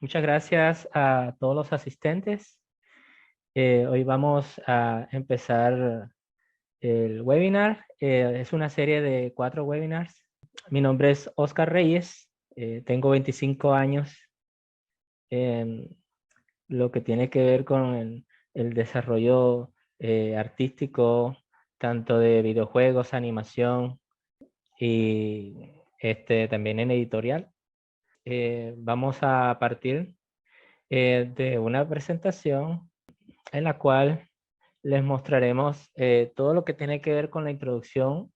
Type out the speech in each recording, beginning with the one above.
Muchas gracias a todos los asistentes. Hoy vamos a empezar el webinar. Es una serie de 4 webinars. Mi nombre es Oscar Reyes. Tengo 25 años en lo que tiene que ver con el desarrollo artístico, tanto de videojuegos, animación y también en editorial. Vamos a partir de una presentación en la cual les mostraremos todo lo que tiene que ver con la introducción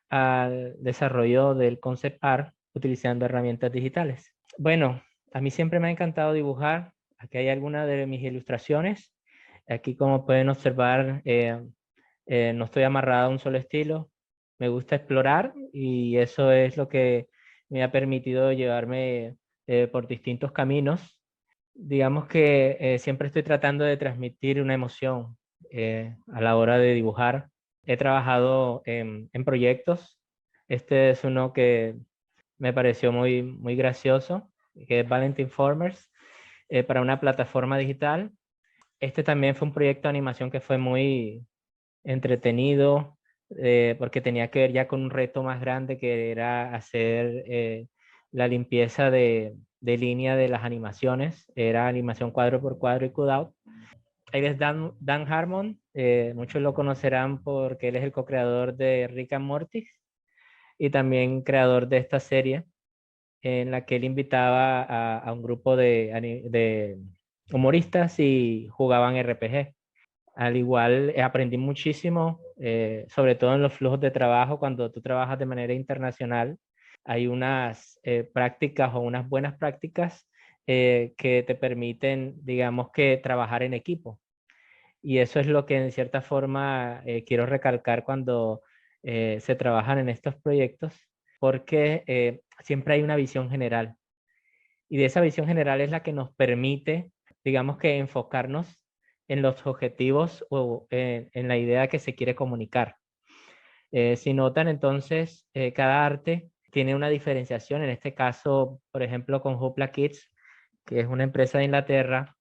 al desarrollo del concept art utilizando herramientas digitales. Bueno, a mí siempre me ha encantado dibujar. Aquí hay algunas de mis ilustraciones. Aquí, como pueden observar, no estoy amarrado a un solo estilo. Me gusta explorar y eso es lo que me ha permitido llevarme por distintos caminos. Digamos que siempre estoy tratando de transmitir una emoción a la hora de dibujar. He trabajado en proyectos. Este es uno que me pareció muy gracioso, que es Valentine Formers, para una plataforma digital. Este también fue un proyecto de animación que fue muy entretenido, porque tenía que ver ya con un reto más grande que era hacer la limpieza de línea de las animaciones. Era animación cuadro por cuadro y cutout. Él es Dan Harmon. Muchos lo conocerán porque él es el co-creador de Rick and Morty y también creador de esta serie en la que él invitaba a un grupo de humoristas y jugaban RPG. Al igual, aprendí muchísimo, sobre todo en los flujos de trabajo. Cuando tú trabajas de manera internacional, hay unas prácticas o unas buenas prácticas que te permiten, digamos que, trabajar en equipo. Y eso es lo que en cierta forma quiero recalcar cuando se trabajan en estos proyectos, porque siempre hay una visión general. Y de esa visión general es la que nos permite, digamos que, enfocarnos en los objetivos o en la idea que se quiere comunicar. Si notan, entonces, cada arte tiene una diferenciación. En este caso, por ejemplo, con Hoopla Kids, que es una empresa de Inglaterra,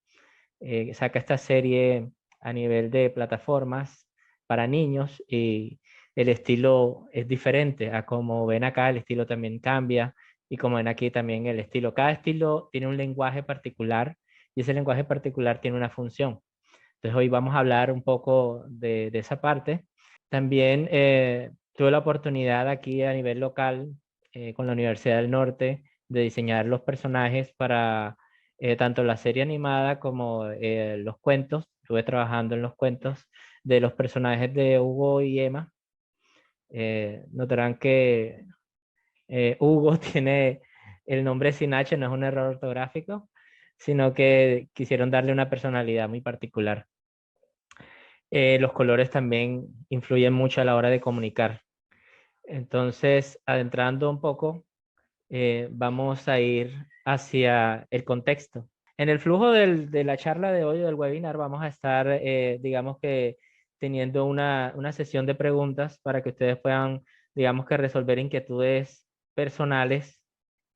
saca esta serie a nivel de plataformas para niños y el estilo es diferente. A como ven acá, el estilo también cambia y como ven aquí también el estilo. Cada estilo tiene un lenguaje particular y ese lenguaje particular tiene una función. Entonces hoy vamos a hablar un poco de esa parte. También tuve la oportunidad aquí a nivel local con la Universidad del Norte de diseñar los personajes para tanto la serie animada como los cuentos. Estuve trabajando en los cuentos de los personajes de Hugo y Emma. Notarán que Hugo tiene el nombre sin H, no es un error ortográfico, sino que quisieron darle una personalidad muy particular. Los colores también influyen mucho a la hora de comunicar. Entonces, adentrando un poco, vamos a ir hacia el contexto. En el flujo de la charla de hoy, del webinar, vamos a estar, digamos que, teniendo una sesión de preguntas para que ustedes puedan, digamos que, resolver inquietudes personales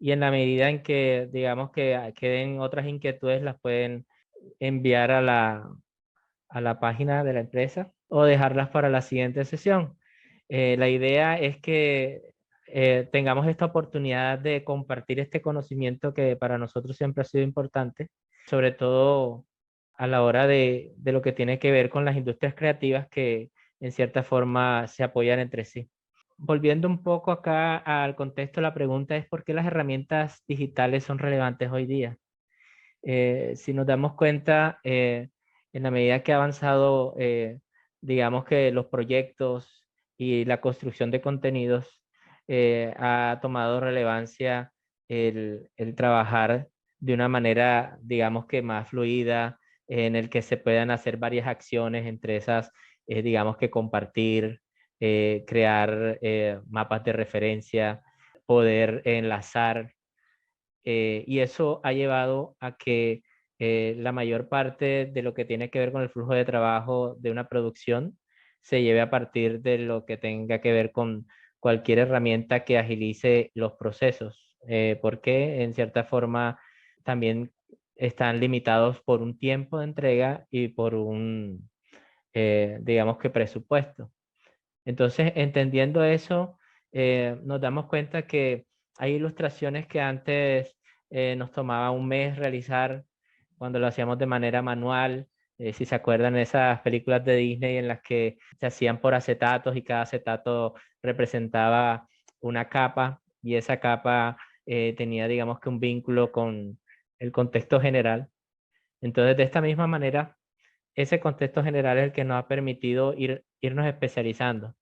y en la medida en que, digamos que queden otras inquietudes, las pueden enviar a la página de la empresa o dejarlas para la siguiente sesión. La idea es que tengamos esta oportunidad de compartir este conocimiento que para nosotros siempre ha sido importante, sobre todo a la hora de lo que tiene que ver con las industrias creativas que en cierta forma se apoyan entre sí. Volviendo un poco acá al contexto, la pregunta es ¿por qué las herramientas digitales son relevantes hoy día? Si nos damos cuenta, en la medida que ha avanzado, digamos que los proyectos y la construcción de contenidos, ha tomado relevancia el trabajar de una manera, digamos que más fluida, en el que se puedan hacer varias acciones entre esas, digamos que compartir, crear mapas de referencia, poder enlazar y eso ha llevado a que la mayor parte de lo que tiene que ver con el flujo de trabajo de una producción se lleve a partir de lo que tenga que ver con cualquier herramienta que agilice los procesos, porque en cierta forma también están limitados por un tiempo de entrega y por digamos que presupuesto. Entonces, entendiendo eso, nos damos cuenta que hay ilustraciones que antes nos tomaba un mes realizar cuando lo hacíamos de manera manual. Si se acuerdan esas películas de Disney en las que se hacían por acetatos y cada acetato representaba una capa y esa capa tenía, digamos que un vínculo con el contexto general. Entonces, de esta misma manera, ese contexto general es el que nos ha permitido irnos especializando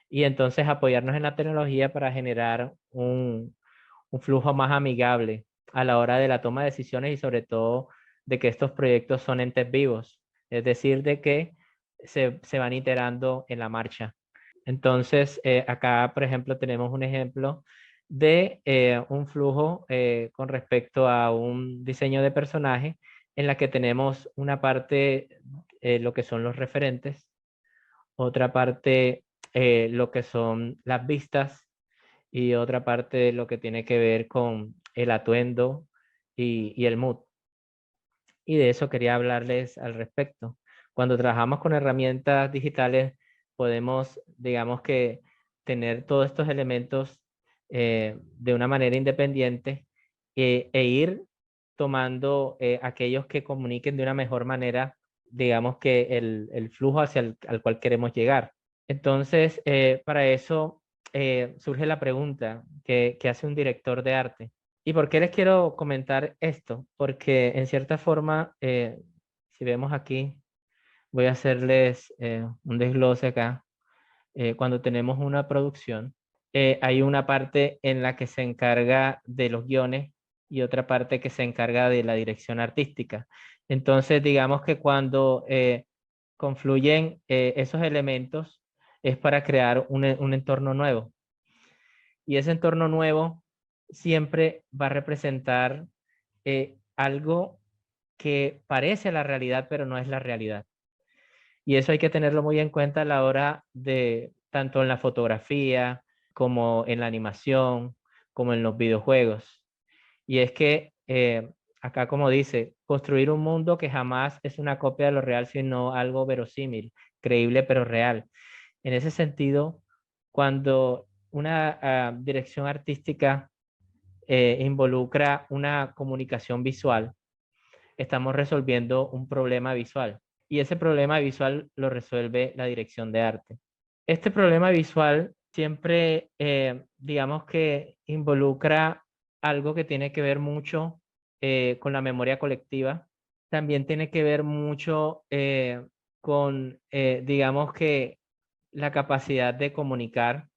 y entonces apoyarnos en la tecnología para generar un flujo más amigable a la hora de la toma de decisiones y sobre todo de que estos proyectos son entes vivos, es decir, de que se van iterando en la marcha. Entonces, acá, por ejemplo, tenemos un ejemplo de un flujo con respecto a un diseño de personaje en la que tenemos una parte, lo que son los referentes, otra parte, lo que son las vistas y otra parte, lo que tiene que ver con el atuendo y el mood. Y de eso quería hablarles al respecto. Cuando trabajamos con herramientas digitales, podemos, digamos que, tener todos estos elementos de una manera independiente e ir tomando aquellos que comuniquen de una mejor manera, digamos que el flujo hacia al cual queremos llegar. Entonces, para eso surge la pregunta que hace un director de arte. ¿Y por qué les quiero comentar esto? Porque en cierta forma, si vemos aquí, voy a hacerles un desglose acá. Cuando tenemos una producción, hay una parte en la que se encarga de los guiones y otra parte que se encarga de la dirección artística. Entonces, digamos que cuando confluyen esos elementos es para crear un entorno nuevo. Y ese entorno nuevo siempre va a representar algo que parece la realidad, pero no es la realidad. Y eso hay que tenerlo muy en cuenta a la hora de, tanto en la fotografía, como en la animación, como en los videojuegos. Y es que acá, como dice, construir un mundo que jamás es una copia de lo real, sino algo verosímil, creíble, pero real. En ese sentido, cuando una dirección artística involucra una comunicación visual, estamos resolviendo un problema visual y ese problema visual lo resuelve la dirección de arte. Este problema visual siempre, digamos que involucra algo que tiene que ver mucho con la memoria colectiva. También tiene que ver mucho con, digamos que la capacidad de comunicar,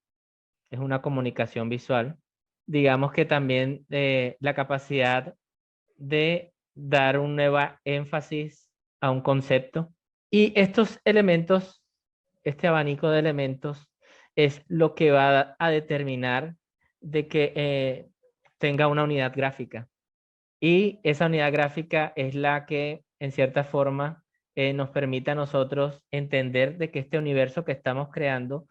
es una comunicación visual. Digamos que también la capacidad de dar un nuevo énfasis a un concepto. Y estos elementos, este abanico de elementos, es lo que va a determinar de que tenga una unidad gráfica. Y esa unidad gráfica es la que, en cierta forma, nos permite a nosotros entender de que este universo que estamos creando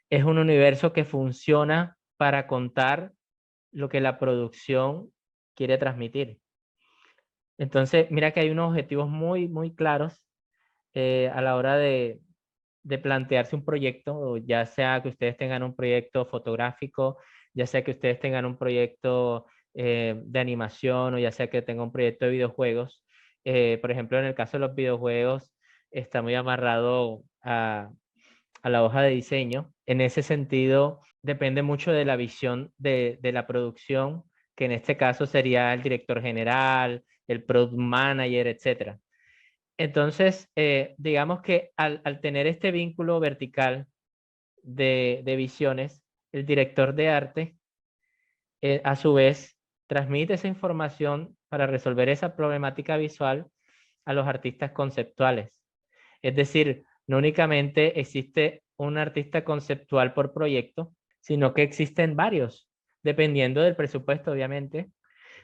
es un universo que funciona para contar lo que la producción quiere transmitir. Entonces, mira que hay unos objetivos muy, muy claros a la hora de plantearse un proyecto, o ya sea que ustedes tengan un proyecto fotográfico, ya sea que ustedes tengan un proyecto de animación, o ya sea que tengan un proyecto de videojuegos. Por ejemplo, en el caso de los videojuegos, está muy amarrado a la hoja de diseño. En ese sentido, depende mucho de la visión de la producción, que en este caso sería el director general, el product manager, etcétera. Entonces, digamos que al tener este vínculo vertical de visiones, el director de arte, a su vez, transmite esa información para resolver esa problemática visual a los artistas conceptuales. Es decir, no únicamente existe un artista conceptual por proyecto, sino que existen varios, dependiendo del presupuesto, obviamente.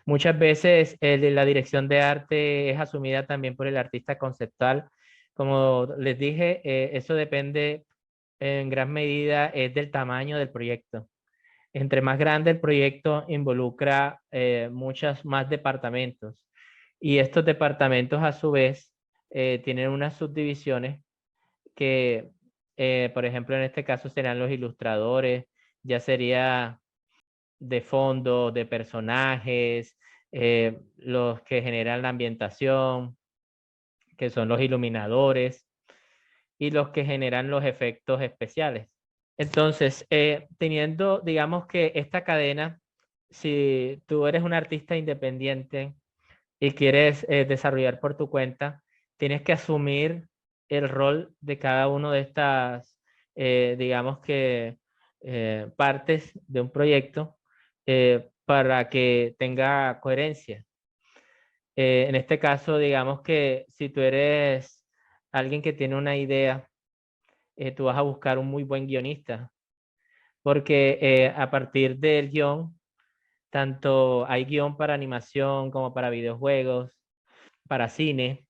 Muchas veces la dirección de arte es asumida también por el artista conceptual. Como les dije, eso depende en gran medida del tamaño del proyecto. Entre más grande el proyecto, involucra muchos más departamentos. Y estos departamentos a su vez tienen unas subdivisiones que, por ejemplo, en este caso serán los ilustradores, ya sería de fondo, de personajes, los que generan la ambientación, que son los iluminadores, y los que generan los efectos especiales. Entonces, teniendo, digamos que esta cadena, si tú eres un artista independiente y quieres desarrollar por tu cuenta, tienes que asumir el rol de cada uno de estas, digamos que, partes de un proyecto para que tenga coherencia. En este caso, digamos que si tú eres alguien que tiene una idea, tú vas a buscar un muy buen guionista, porque a partir del guión, tanto hay guión para animación como para videojuegos, para cine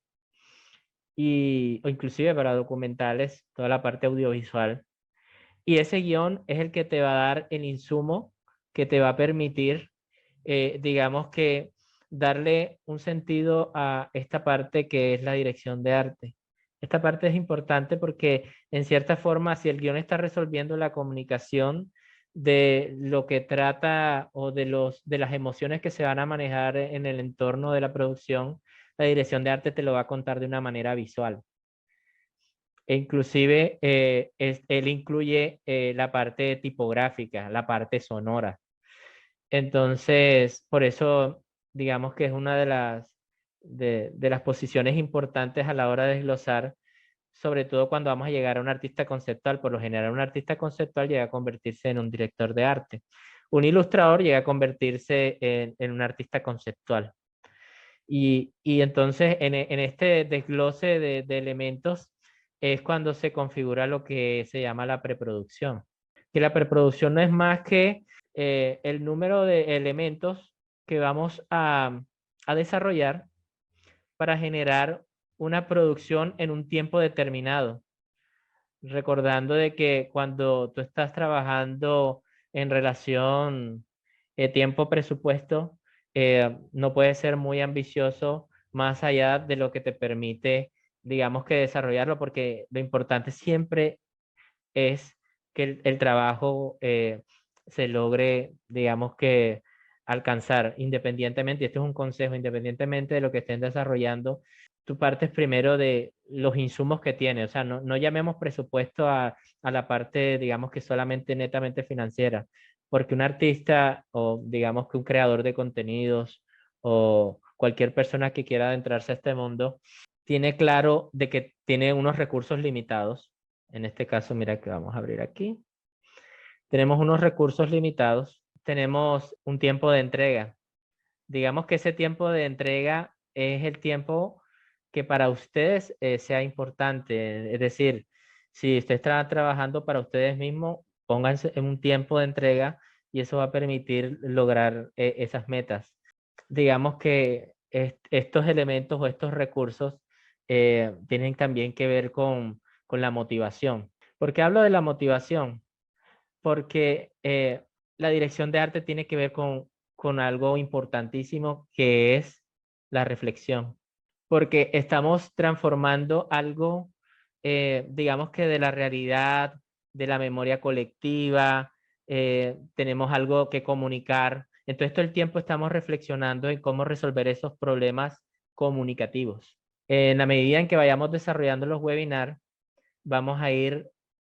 o inclusive para documentales, toda la parte audiovisual. Y ese guión es el que te va a dar el insumo que te va a permitir, digamos que, darle un sentido a esta parte que es la dirección de arte. Esta parte es importante porque, en cierta forma, si el guión está resolviendo la comunicación de lo que trata o de las emociones que se van a manejar en el entorno de la producción, la dirección de arte te lo va a contar de una manera visual. E inclusive él incluye la parte tipográfica, la parte sonora. Entonces, por eso, digamos que es una de las posiciones importantes a la hora de desglosar, sobre todo cuando vamos a llegar a un artista conceptual. Por lo general, un artista conceptual llega a convertirse en un director de arte. Un ilustrador llega a convertirse en un artista conceptual. Y entonces en este desglose de elementos es cuando se configura lo que se llama la preproducción. Que la preproducción no es más que el número de elementos que vamos a desarrollar para generar una producción en un tiempo determinado. Recordando de que cuando tú estás trabajando en relación tiempo-presupuesto, no puedes ser muy ambicioso más allá de lo que te permite, digamos que desarrollarlo, porque lo importante siempre es que el trabajo se logre, digamos que alcanzar independientemente, y esto es un consejo, independientemente de lo que estén desarrollando, tú partes primero de los insumos que tiene, o sea, no llamemos presupuesto a la parte, digamos que solamente netamente financiera, porque un artista o digamos que un creador de contenidos o cualquier persona que quiera adentrarse a este mundo, tiene claro de que tiene unos recursos limitados. En este caso, mira que vamos a abrir aquí. Tenemos unos recursos limitados, tenemos un tiempo de entrega. Digamos que ese tiempo de entrega es el tiempo que para ustedes sea importante. Es decir, si usted está trabajando para ustedes mismos, pónganse en un tiempo de entrega y eso va a permitir lograr esas metas. Digamos que estos elementos o estos recursos tienen también que ver con la motivación. ¿Por qué hablo de la motivación? Porque la dirección de arte tiene que ver con algo importantísimo que es la reflexión. Porque estamos transformando algo, digamos que de la realidad, de la memoria colectiva, tenemos algo que comunicar. Entonces, todo el tiempo estamos reflexionando en cómo resolver esos problemas comunicativos. En la medida en que vayamos desarrollando los webinars, vamos a ir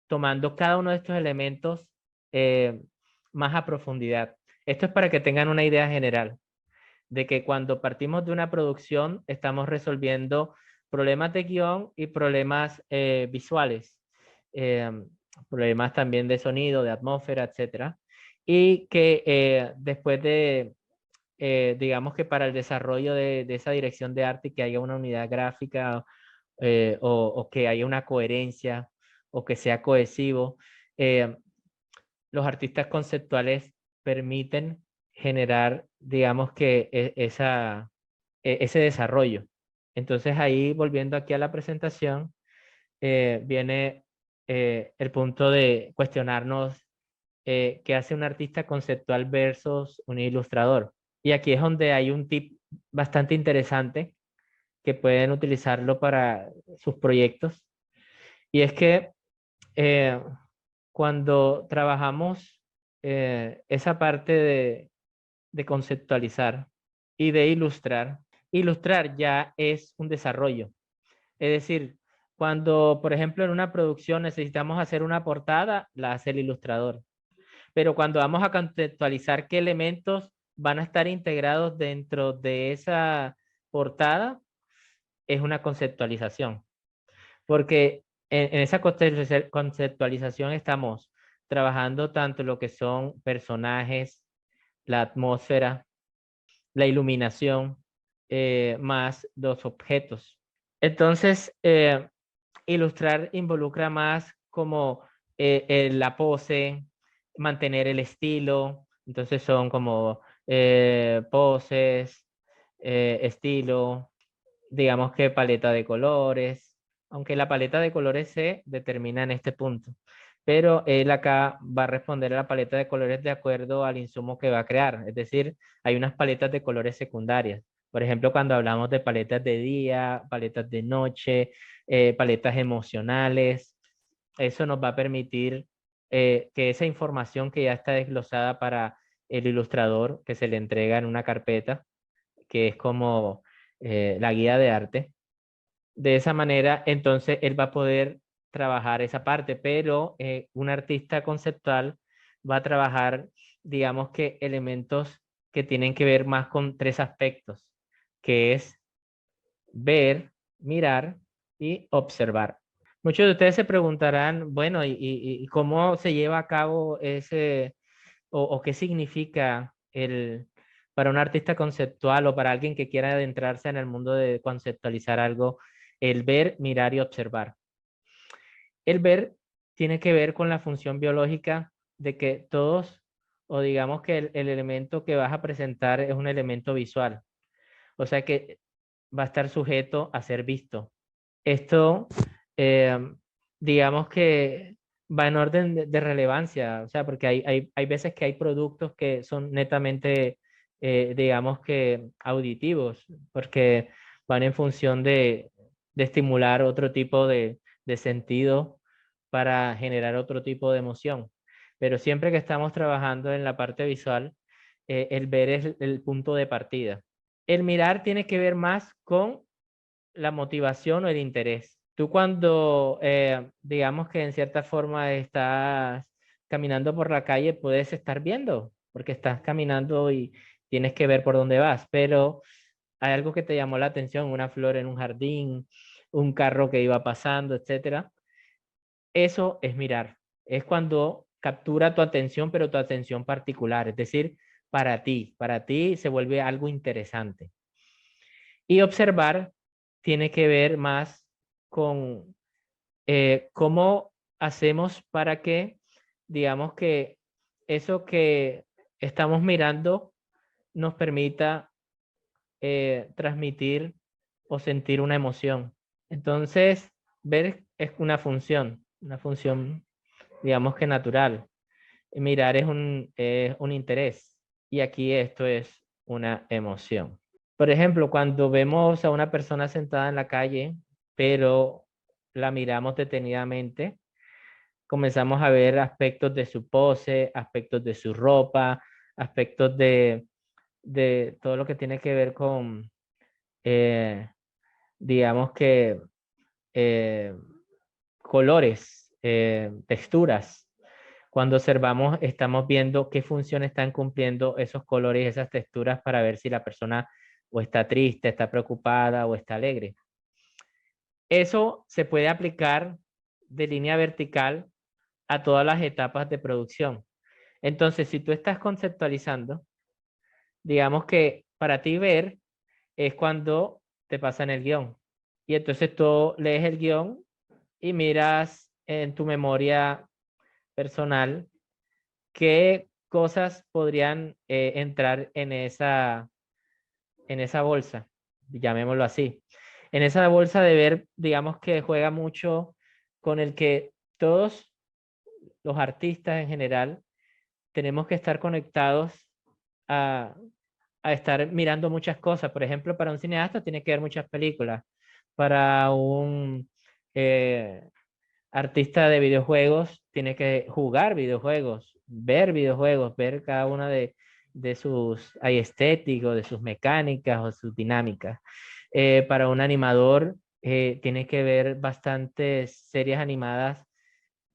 tomando cada uno de estos elementos eh, más a profundidad. Esto es para que tengan una idea general de que cuando partimos de una producción estamos resolviendo problemas de guión y problemas visuales, eh, problemas también de sonido, de atmósfera, etcétera. Y que después de, digamos que para el desarrollo de esa dirección de arte y que haya una unidad gráfica o que haya una coherencia o que sea cohesivo, eh, los artistas conceptuales permiten generar, digamos que ese desarrollo. Entonces ahí, volviendo aquí a la presentación, viene el punto de cuestionarnos qué hace un artista conceptual versus un ilustrador. Y aquí es donde hay un tip bastante interesante que pueden utilizarlo para sus proyectos. Y es que eh, cuando trabajamos esa parte de conceptualizar y de ilustrar, ilustrar ya es un desarrollo. Es decir, cuando, por ejemplo, en una producción necesitamos hacer una portada, la hace el ilustrador. Pero cuando vamos a conceptualizar qué elementos van a estar integrados dentro de esa portada, es una conceptualización. Porque en esa conceptualización estamos trabajando tanto lo que son personajes, la atmósfera, la iluminación, más los objetos. Entonces, ilustrar involucra más como la pose, mantener el estilo. Entonces son como poses, estilo, digamos que paleta de colores, aunque la paleta de colores se determina en este punto. Pero él acá va a responder a la paleta de colores de acuerdo al insumo que va a crear. Es decir, hay unas paletas de colores secundarias. Por ejemplo, cuando hablamos de paletas de día, paletas de noche, paletas emocionales, eso nos va a permitir que esa información que ya está desglosada para el ilustrador, que se le entrega en una carpeta, que es como la guía de arte, de esa manera, entonces él va a poder trabajar esa parte, pero un artista conceptual va a trabajar, digamos que elementos que tienen que ver más con tres aspectos, que es ver, mirar y observar. Muchos de ustedes se preguntarán, bueno, ¿y cómo se lleva a cabo ese, o qué significa el, para un artista conceptual o para alguien que quiera adentrarse en el mundo de conceptualizar algo, el ver, mirar y observar? El ver tiene que ver con la función biológica de que todos, o digamos que el elemento que vas a presentar es un elemento visual, o sea que va a estar sujeto a ser visto. Esto, eh, digamos que va en orden de relevancia, o sea, porque hay veces que hay productos que son netamente, digamos que auditivos, porque van en función de estimular otro tipo de sentido para generar otro tipo de emoción. Pero siempre que estamos trabajando en la parte visual, el ver es el punto de partida. El mirar tiene que ver más con la motivación o el interés. Tú cuando, digamos que en cierta forma estás caminando por la calle, puedes estar viendo, porque estás caminando y tienes que ver por dónde vas, pero hay algo que te llamó la atención, una flor en un jardín, un carro que iba pasando, etcétera. Eso es mirar. Es cuando captura tu atención, pero tu atención particular, es decir, para ti se vuelve algo interesante. Y observar tiene que ver más con cómo hacemos para que, digamos que eso que estamos mirando nos permita transmitir o sentir una emoción. Entonces, ver es una función, digamos que natural. Mirar es un interés y aquí esto es una emoción. Por ejemplo, cuando vemos a una persona sentada en la calle, pero la miramos detenidamente, comenzamos a ver aspectos de su pose, aspectos de su ropa, aspectos de todo lo que tiene que ver con, eh, digamos que, eh, colores, texturas. Cuando observamos, estamos viendo qué función están cumpliendo esos colores y esas texturas para ver si la persona o está triste, está preocupada o está alegre. Eso se puede aplicar de línea vertical a todas las etapas de producción. Entonces, si tú estás conceptualizando, digamos que para ti ver es cuando te pasan el guión. Y entonces tú lees el guión y miras en tu memoria personal qué cosas podrían entrar en esa bolsa, llamémoslo así. En esa bolsa de ver, digamos que juega mucho con el que todos los artistas en general tenemos que estar conectados a, a estar mirando muchas cosas. Por ejemplo, para un cineasta tiene que ver muchas películas. Para un eh, artista de videojuegos tiene que jugar videojuegos, ver cada una de sus hay estéticos, de sus mecánicas o sus dinámicas. Para un animador tiene que ver bastantes series animadas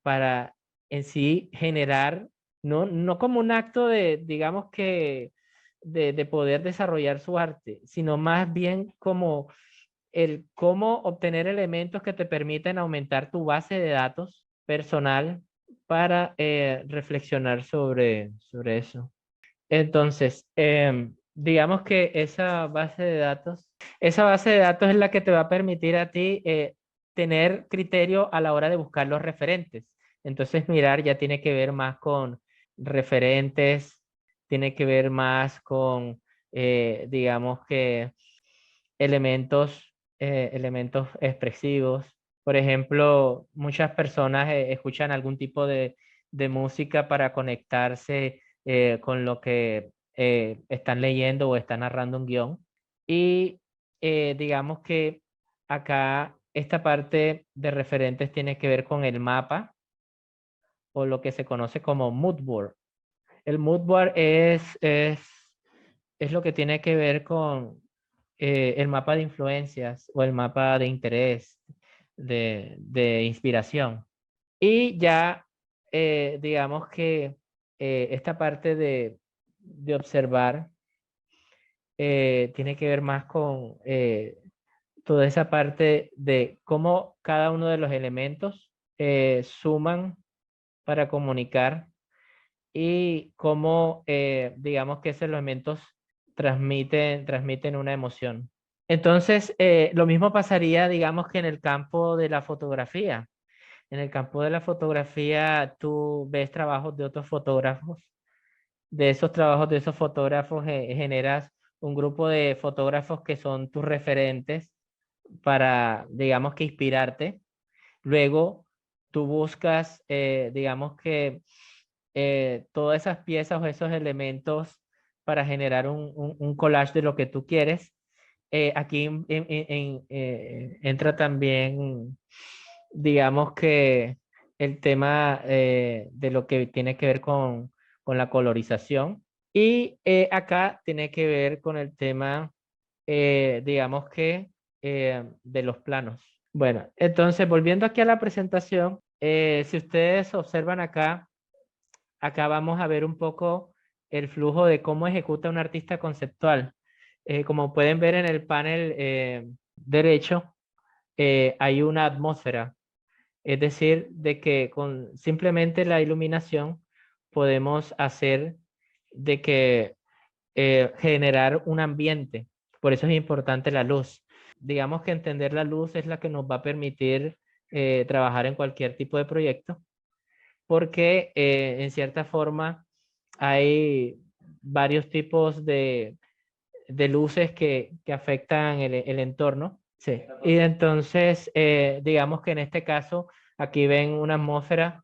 para en sí generar, no como un acto de, digamos que, de poder desarrollar su arte, sino más bien como el cómo obtener elementos que te permiten aumentar tu base de datos personal para reflexionar sobre eso. Entonces, digamos que esa base de datos es la que te va a permitir a ti tener criterio a la hora de buscar los referentes. Entonces, mirar ya tiene que ver más con referentes, tiene que ver más con, digamos que, elementos expresivos. Por ejemplo, muchas personas escuchan algún tipo de música para conectarse con lo que están leyendo o están narrando un guión. Y digamos que acá esta parte de referentes tiene que ver con el mapa o lo que se conoce como mood board. El mood board es lo que tiene que ver con el mapa de influencias o el mapa de interés, de inspiración. Y ya, digamos que esta parte de observar tiene que ver más con toda esa parte de cómo cada uno de los elementos suman para comunicar y cómo, digamos que esos elementos transmiten una emoción. Entonces, lo mismo pasaría, digamos que en el campo de la fotografía. En el campo de la fotografía, tú ves trabajos de otros fotógrafos. De esos trabajos de esos fotógrafos generas un grupo de fotógrafos que son tus referentes para, digamos que inspirarte. Luego, tú buscas, digamos que todas esas piezas o esos elementos para generar un collage de lo que tú quieres. Aquí entra también, digamos que el tema de lo que tiene que ver con la colorización. Y acá tiene que ver con el tema, digamos que, de los planos. Bueno, entonces volviendo aquí a la presentación, si ustedes observan acá vamos a ver un poco el flujo de cómo ejecuta un artista conceptual. Como pueden ver en el panel derecho, hay una atmósfera, es decir, de que con simplemente la iluminación podemos hacer de que generar un ambiente. Por eso es importante la luz. Digamos que entender la luz es la que nos va a permitir trabajar en cualquier tipo de proyecto porque en cierta forma hay varios tipos de luces que afectan el entorno. Sí. Y entonces, digamos que en este caso, aquí ven una atmósfera,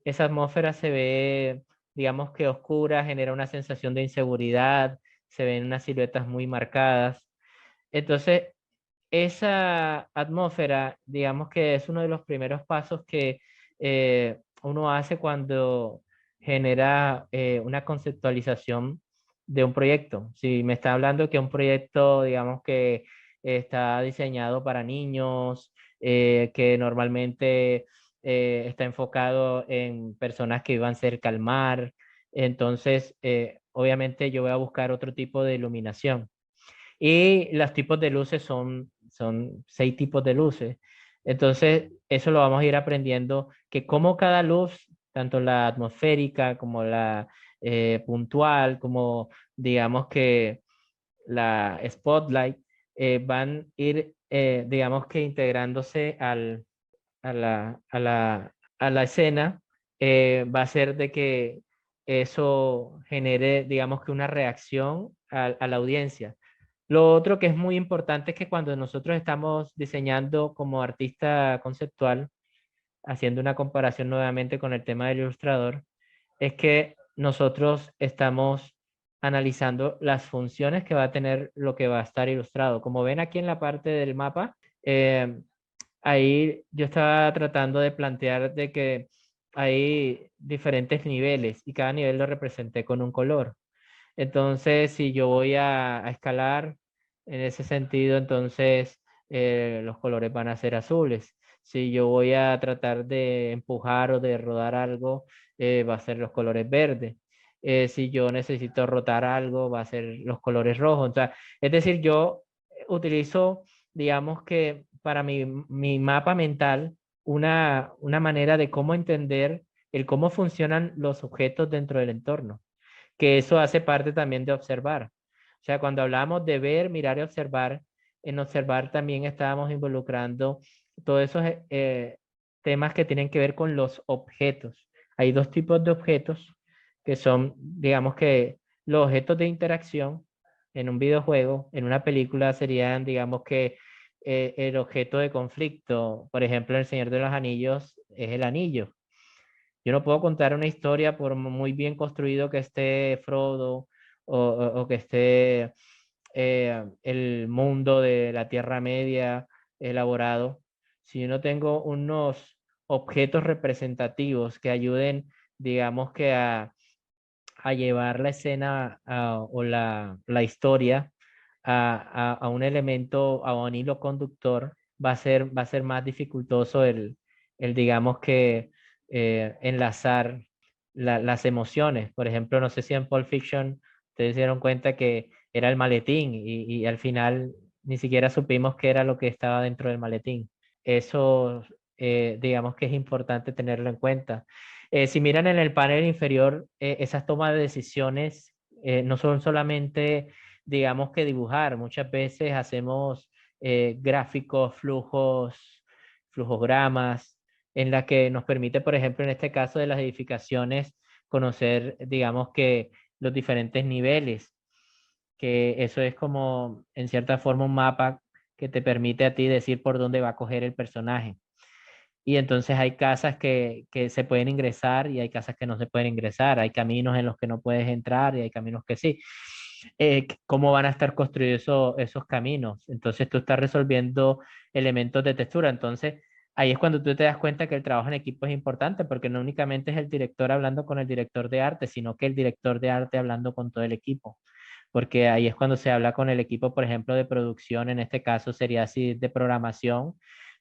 esa atmósfera se ve, digamos que oscura, genera una sensación de inseguridad, se ven unas siluetas muy marcadas. Entonces, esa atmósfera, digamos que es uno de los primeros pasos que uno hace cuando genera una conceptualización de un proyecto. Si me está hablando que un proyecto, digamos que está diseñado para niños, que normalmente está enfocado en personas que vivan cerca al mar, entonces obviamente yo voy a buscar otro tipo de iluminación. Y los tipos de luces son 6 tipos de luces. Entonces, eso lo vamos a ir aprendiendo, que como cada luz, tanto la atmosférica como la puntual, como digamos que la spotlight, van a ir, digamos que integrándose a la escena, va a ser de que eso genere, digamos que una reacción a la audiencia. Lo otro que es muy importante es que cuando nosotros estamos diseñando como artista conceptual, haciendo una comparación nuevamente con el tema del ilustrador, es que nosotros estamos analizando las funciones que va a tener lo que va a estar ilustrado. Como ven aquí en la parte del mapa, eh, ahí yo estaba tratando de plantear de que hay diferentes niveles y cada nivel lo representé con un color. Entonces, si yo voy a escalar en ese sentido, entonces los colores van a ser azules. Si yo voy a tratar de empujar o de rodar algo, va a ser los colores verdes. Si yo necesito rotar algo, va a ser los colores rojos. O sea, es decir, yo utilizo, digamos que para mi mapa mental, una manera de cómo entender el cómo funcionan los objetos dentro del entorno, que eso hace parte también de observar. O sea, cuando hablamos de ver, mirar y observar, en observar también estábamos involucrando todos esos temas que tienen que ver con los objetos. Hay dos tipos de objetos que son, digamos que los objetos de interacción en un videojuego, en una película serían, digamos que el objeto de conflicto. Por ejemplo, en El Señor de los Anillos es el anillo. Yo no puedo contar una historia por muy bien construido que esté Frodo o que esté el mundo de la Tierra Media elaborado. Si yo no tengo unos objetos representativos que ayuden, digamos que a llevar la escena o la historia a un elemento, a un hilo conductor, va a ser más dificultoso digamos que, enlazar las emociones. Por ejemplo, no sé si en Pulp Fiction ustedes se dieron cuenta que era el maletín y al final ni siquiera supimos qué era lo que estaba dentro del maletín. Eso, digamos que es importante tenerlo en cuenta. Si miran en el panel inferior, esas tomas de decisiones no son solamente, digamos que dibujar, muchas veces hacemos gráficos, flujogramas, en la que nos permite, por ejemplo, en este caso de las edificaciones, conocer, digamos que los diferentes niveles, que eso es como, en cierta forma, un mapa que te permite a ti decir por dónde va a coger el personaje. Y entonces hay casas que se pueden ingresar y hay casas que no se pueden ingresar. Hay caminos en los que no puedes entrar y hay caminos que sí. ¿Cómo van a estar construidos esos caminos? Entonces tú estás resolviendo elementos de textura. Entonces ahí es cuando tú te das cuenta que el trabajo en equipo es importante porque no únicamente es el director hablando con el director de arte, sino que el director de arte hablando con todo el equipo. Porque ahí es cuando se habla con el equipo, por ejemplo, de producción, en este caso sería así de programación.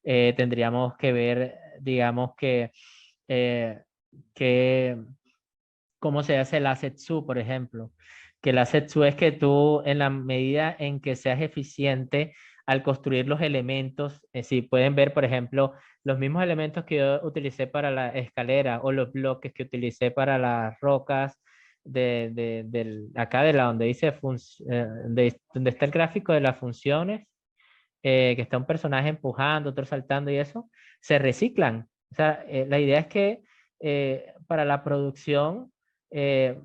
Tendríamos que ver, digamos eh, que cómo se hace el asset zoo, por ejemplo. Que el asset zoo es que tú, en la medida en que seas eficiente al construir los elementos, si pueden ver, por ejemplo, los mismos elementos que yo utilicé para la escalera o los bloques que utilicé para las rocas acá de la donde dice donde está el gráfico de las funciones, que está un personaje empujando, otro saltando y eso, se reciclan. O sea, la idea es que para la producción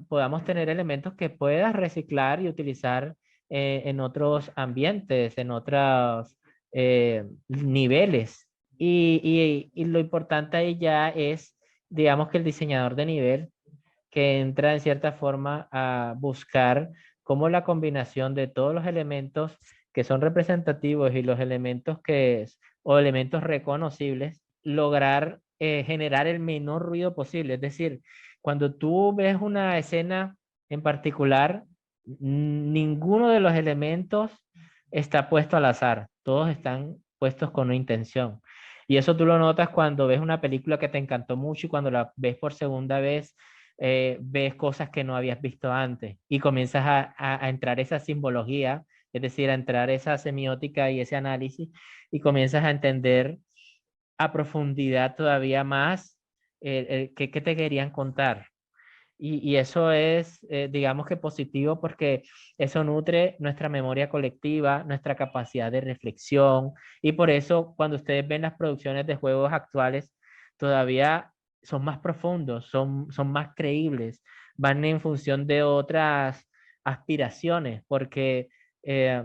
podamos tener elementos que puedas reciclar y utilizar en otros ambientes, en otros niveles. Y lo importante ahí ya es, digamos que el diseñador de nivel que entra en cierta forma a buscar cómo la combinación de todos los elementos que son representativos y los elementos o elementos reconocibles, lograr generar el menor ruido posible. Es decir, cuando tú ves una escena en particular, ninguno de los elementos está puesto al azar, todos están puestos con una intención. Y eso tú lo notas cuando ves una película que te encantó mucho y cuando la ves por segunda vez, ves cosas que no habías visto antes y comienzas a entrar esa simbología, es decir, a entrar esa semiótica y ese análisis y comienzas a entender a profundidad todavía más qué te querían contar. Y eso es, digamos que positivo porque eso nutre nuestra memoria colectiva, nuestra capacidad de reflexión. Y por eso cuando ustedes ven las producciones de juegos actuales, todavía son más profundos, son más creíbles, van en función de otras aspiraciones, porque eh,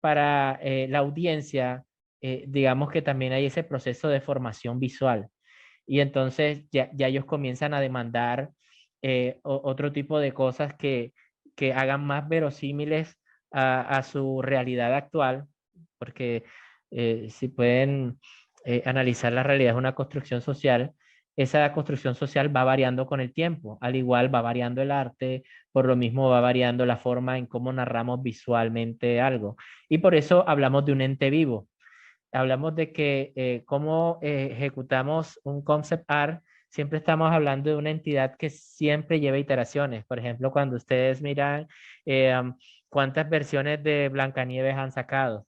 para la audiencia, digamos que también hay ese proceso de formación visual. Y entonces ya ellos comienzan a demandar otro tipo de cosas que hagan más verosímiles a su realidad actual, porque si pueden analizar la realidad de una construcción social, esa construcción social va variando con el tiempo, al igual va variando el arte, por lo mismo va variando la forma en cómo narramos visualmente algo. Y por eso hablamos de un ente vivo. Hablamos de que cómo ejecutamos un concept art, siempre estamos hablando de una entidad que siempre lleva iteraciones. Por ejemplo, cuando ustedes miran cuántas versiones de Blancanieves han sacado,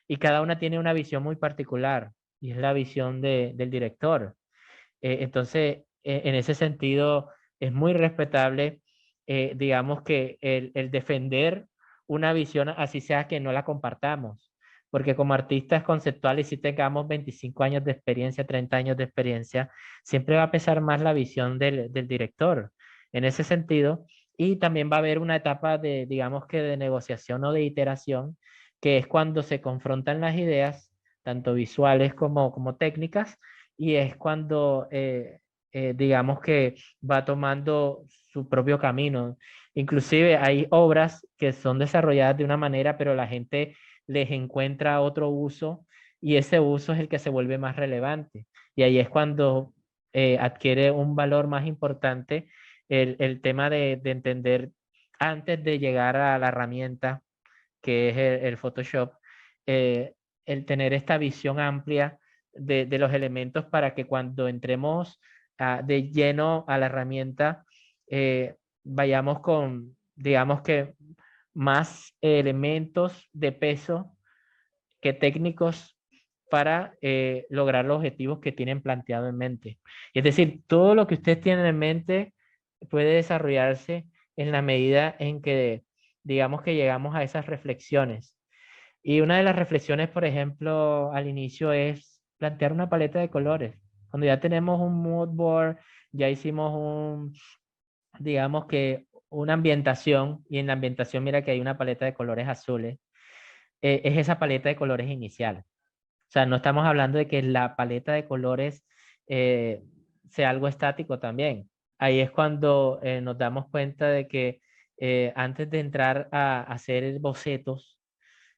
y cada una tiene una visión muy particular, y es la visión del director. Entonces, en ese sentido, es muy respetable, digamos que el defender una visión, así sea que no la compartamos, porque como artistas conceptuales, si tengamos 25 años de experiencia, 30 años de experiencia, siempre va a pesar más la visión del director. En ese sentido, y también va a haber una etapa de, digamos que de negociación o de iteración, que es cuando se confrontan las ideas, tanto visuales como técnicas, y es cuando, digamos que va tomando su propio camino. Inclusive hay obras que son desarrolladas de una manera, pero la gente les encuentra otro uso y ese uso es el que se vuelve más relevante. Y ahí es cuando adquiere un valor más importante el tema de entender antes de llegar a la herramienta que es el Photoshop, eh, el tener esta visión amplia de los elementos para que cuando entremos de lleno a la herramienta, vayamos con, digamos que, más elementos de peso que técnicos para lograr los objetivos que tienen planteado en mente. Es decir, todo lo que ustedes tienen en mente puede desarrollarse en la medida en que, digamos que llegamos a esas reflexiones. Y una de las reflexiones, por ejemplo, al inicio es plantear una paleta de colores. Cuando ya tenemos un mood board, ya hicimos digamos que una ambientación, y en la ambientación mira que hay una paleta de colores azules, es esa paleta de colores inicial. O sea, no estamos hablando de que la paleta de colores eh, sea algo estático también. Ahí es cuando nos damos cuenta de que antes de entrar a hacer bocetos,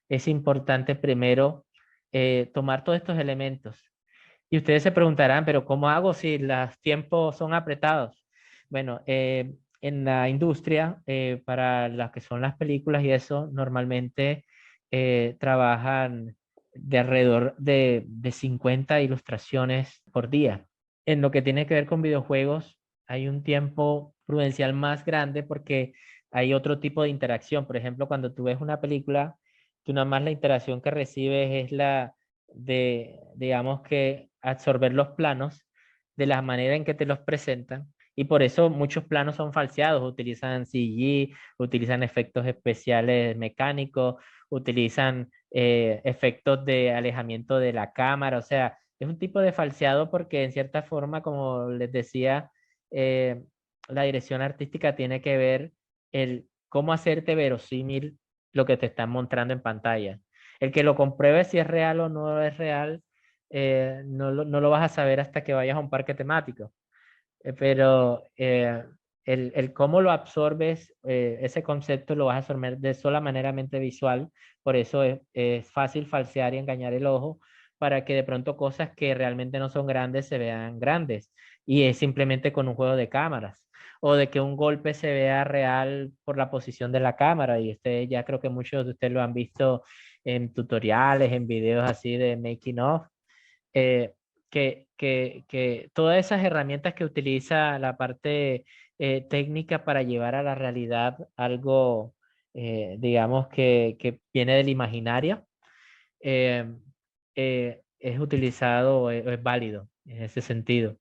es importante primero tomar todos estos elementos. Y ustedes se preguntarán, pero ¿cómo hago si los tiempos son apretados? Bueno, en la industria, para las que son las películas y eso, normalmente trabajan de alrededor de 50 ilustraciones por día. En lo que tiene que ver con videojuegos, hay un tiempo prudencial más grande porque hay otro tipo de interacción. Por ejemplo, cuando tú ves una película, tú nada más la interacción que recibes es la de, digamos que, absorber los planos de la manera en que te los presentan. Y por eso muchos planos son falseados, utilizan CG, utilizan efectos especiales mecánicos, utilizan efectos de alejamiento de la cámara, o sea, es un tipo de falseado porque en cierta forma, como les decía, eh, la dirección artística tiene que ver el cómo hacerte verosímil lo que te están mostrando en pantalla. El que lo compruebe si es real o no es real, no lo vas a saber hasta que vayas a un parque temático. Pero el cómo lo absorbes, ese concepto lo vas a absorber de sola manera visual, por eso es fácil falsear y engañar el ojo para que de pronto cosas que realmente no son grandes se vean grandes. Y es simplemente con un juego de cámaras. O de que un golpe se vea real por la posición de la cámara. Y este ya creo que muchos de ustedes lo han visto en tutoriales, en videos así de making of. eh, que todas esas herramientas que utiliza la parte técnica para llevar a la realidad algo, digamos, que viene del imaginario, eh, es utilizado o es válido en ese sentido.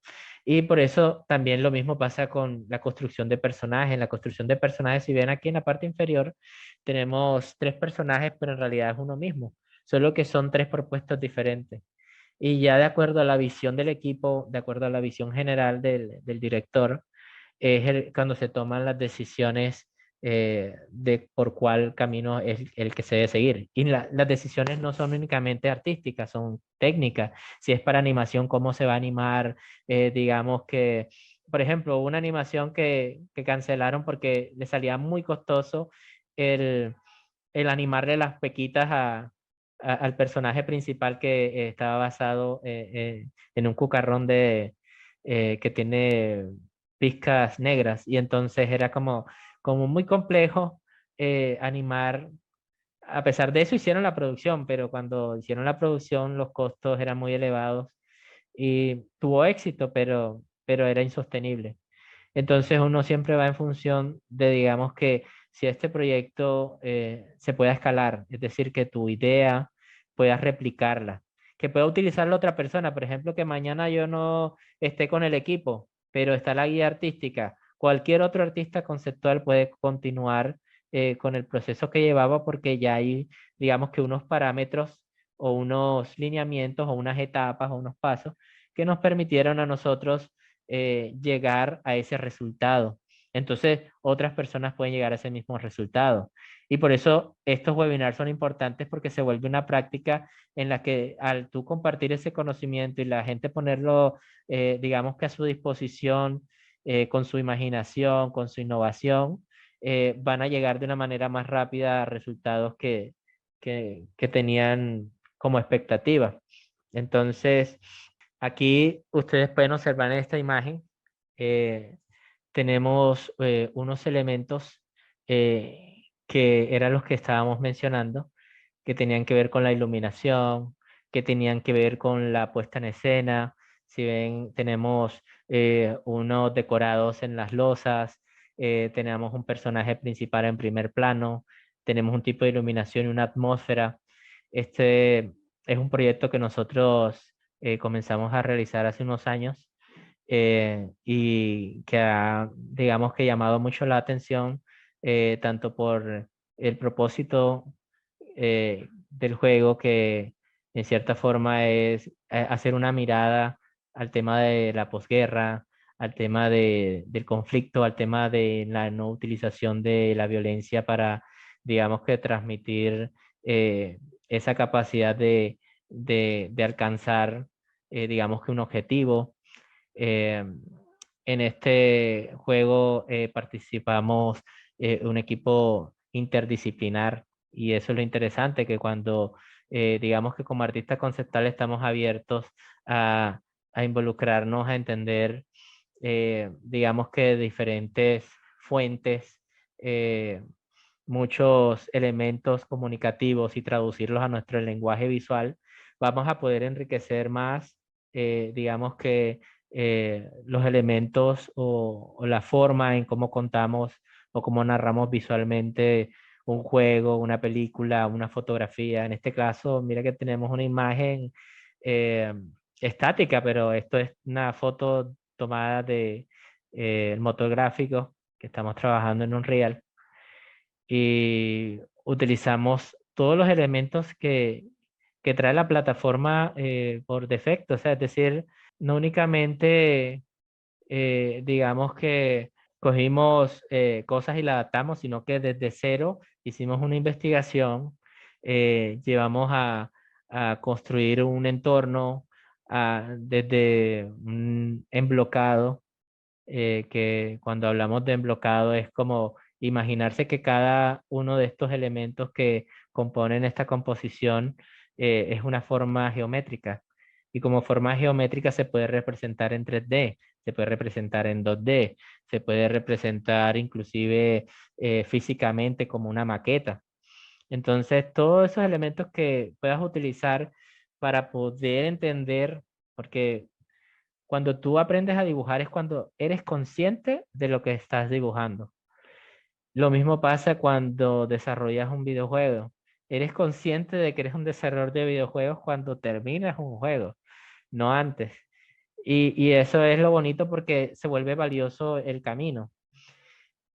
Y por eso también lo mismo pasa con la construcción de personajes. En la construcción de personajes, si ven aquí en la parte inferior, tenemos tres personajes, pero en realidad es uno mismo, solo que son tres propuestos diferentes. Y ya de acuerdo a la visión del equipo, de acuerdo a la visión general del director, es cuando se toman las decisiones de por cuál camino es el que se debe seguir. Y las decisiones no son únicamente artísticas, son técnicas. Si es para animación, cómo se va a animar, digamos que por ejemplo, una animación que cancelaron porque le salía muy costoso el, el animarle las pequitas al personaje principal que estaba basado en un cucarrón que tiene pizcas negras. Y entonces era como muy complejo animar. A pesar de eso hicieron la producción, pero cuando hicieron la producción los costos eran muy elevados y tuvo éxito, pero era insostenible. Entonces uno siempre va en función de, digamos que si este proyecto se pueda escalar, es decir, que tu idea puedas replicarla, que pueda utilizarla otra persona, por ejemplo, que mañana yo no esté con el equipo, pero está la guía artística. Cualquier otro artista conceptual puede continuar con el proceso que llevaba porque ya hay, digamos que unos parámetros o unos lineamientos o unas etapas o unos pasos que nos permitieron a nosotros llegar a ese resultado. Entonces, otras personas pueden llegar a ese mismo resultado. Y por eso estos webinars son importantes porque se vuelve una práctica en la que al tú compartir ese conocimiento y la gente ponerlo, digamos que a su disposición, con su imaginación, con su innovación, van a llegar de una manera más rápida a resultados que tenían como expectativa. Entonces, aquí ustedes pueden observar en esta imagen, eh, tenemos unos elementos que eran los que estábamos mencionando, que tenían que ver con la iluminación, que tenían que ver con la puesta en escena. Si ven, tenemos unos decorados en las losas, tenemos un personaje principal en primer plano, tenemos un tipo de iluminación y una atmósfera. Este es un proyecto que nosotros comenzamos a realizar hace unos años y que ha, digamos que llamado mucho la atención, tanto por el propósito del juego, que en cierta forma es hacer una mirada al tema de la posguerra, al tema del conflicto, al tema de la no utilización de la violencia para, digamos que transmitir esa capacidad de alcanzar, digamos que un objetivo. Eh, en este juego participamos un equipo interdisciplinar y eso es lo interesante, que cuando digamos que como artistas conceptuales estamos abiertos a, a involucrarnos, a entender digamos que diferentes fuentes, eh, muchos elementos comunicativos y traducirlos a nuestro lenguaje visual, vamos a poder enriquecer más, digamos que los elementos o la forma en cómo contamos o cómo narramos visualmente un juego, una película, una fotografía. En este caso, mira que tenemos una imagen eh, estática, pero esto es una foto tomada de el motor gráfico que estamos trabajando en un Unreal y utilizamos todos los elementos que trae la plataforma por defecto, o sea, es decir, no únicamente digamos que cogimos cosas y la adaptamos, sino que desde cero hicimos una investigación, llevamos a construir un entorno desde un emblocado, que cuando hablamos de emblocado es como imaginarse que cada uno de estos elementos que componen esta composición es una forma geométrica. Y como forma geométrica se puede representar en 3D, se puede representar en 2D, se puede representar inclusive físicamente como una maqueta. Entonces, todos esos elementos que puedas utilizar para poder entender, porque cuando tú aprendes a dibujar es cuando eres consciente de lo que estás dibujando. Lo mismo pasa cuando desarrollas un videojuego. Eres consciente de que eres un desarrollador de videojuegos cuando terminas un juego, no antes. Y eso es lo bonito porque se vuelve valioso el camino,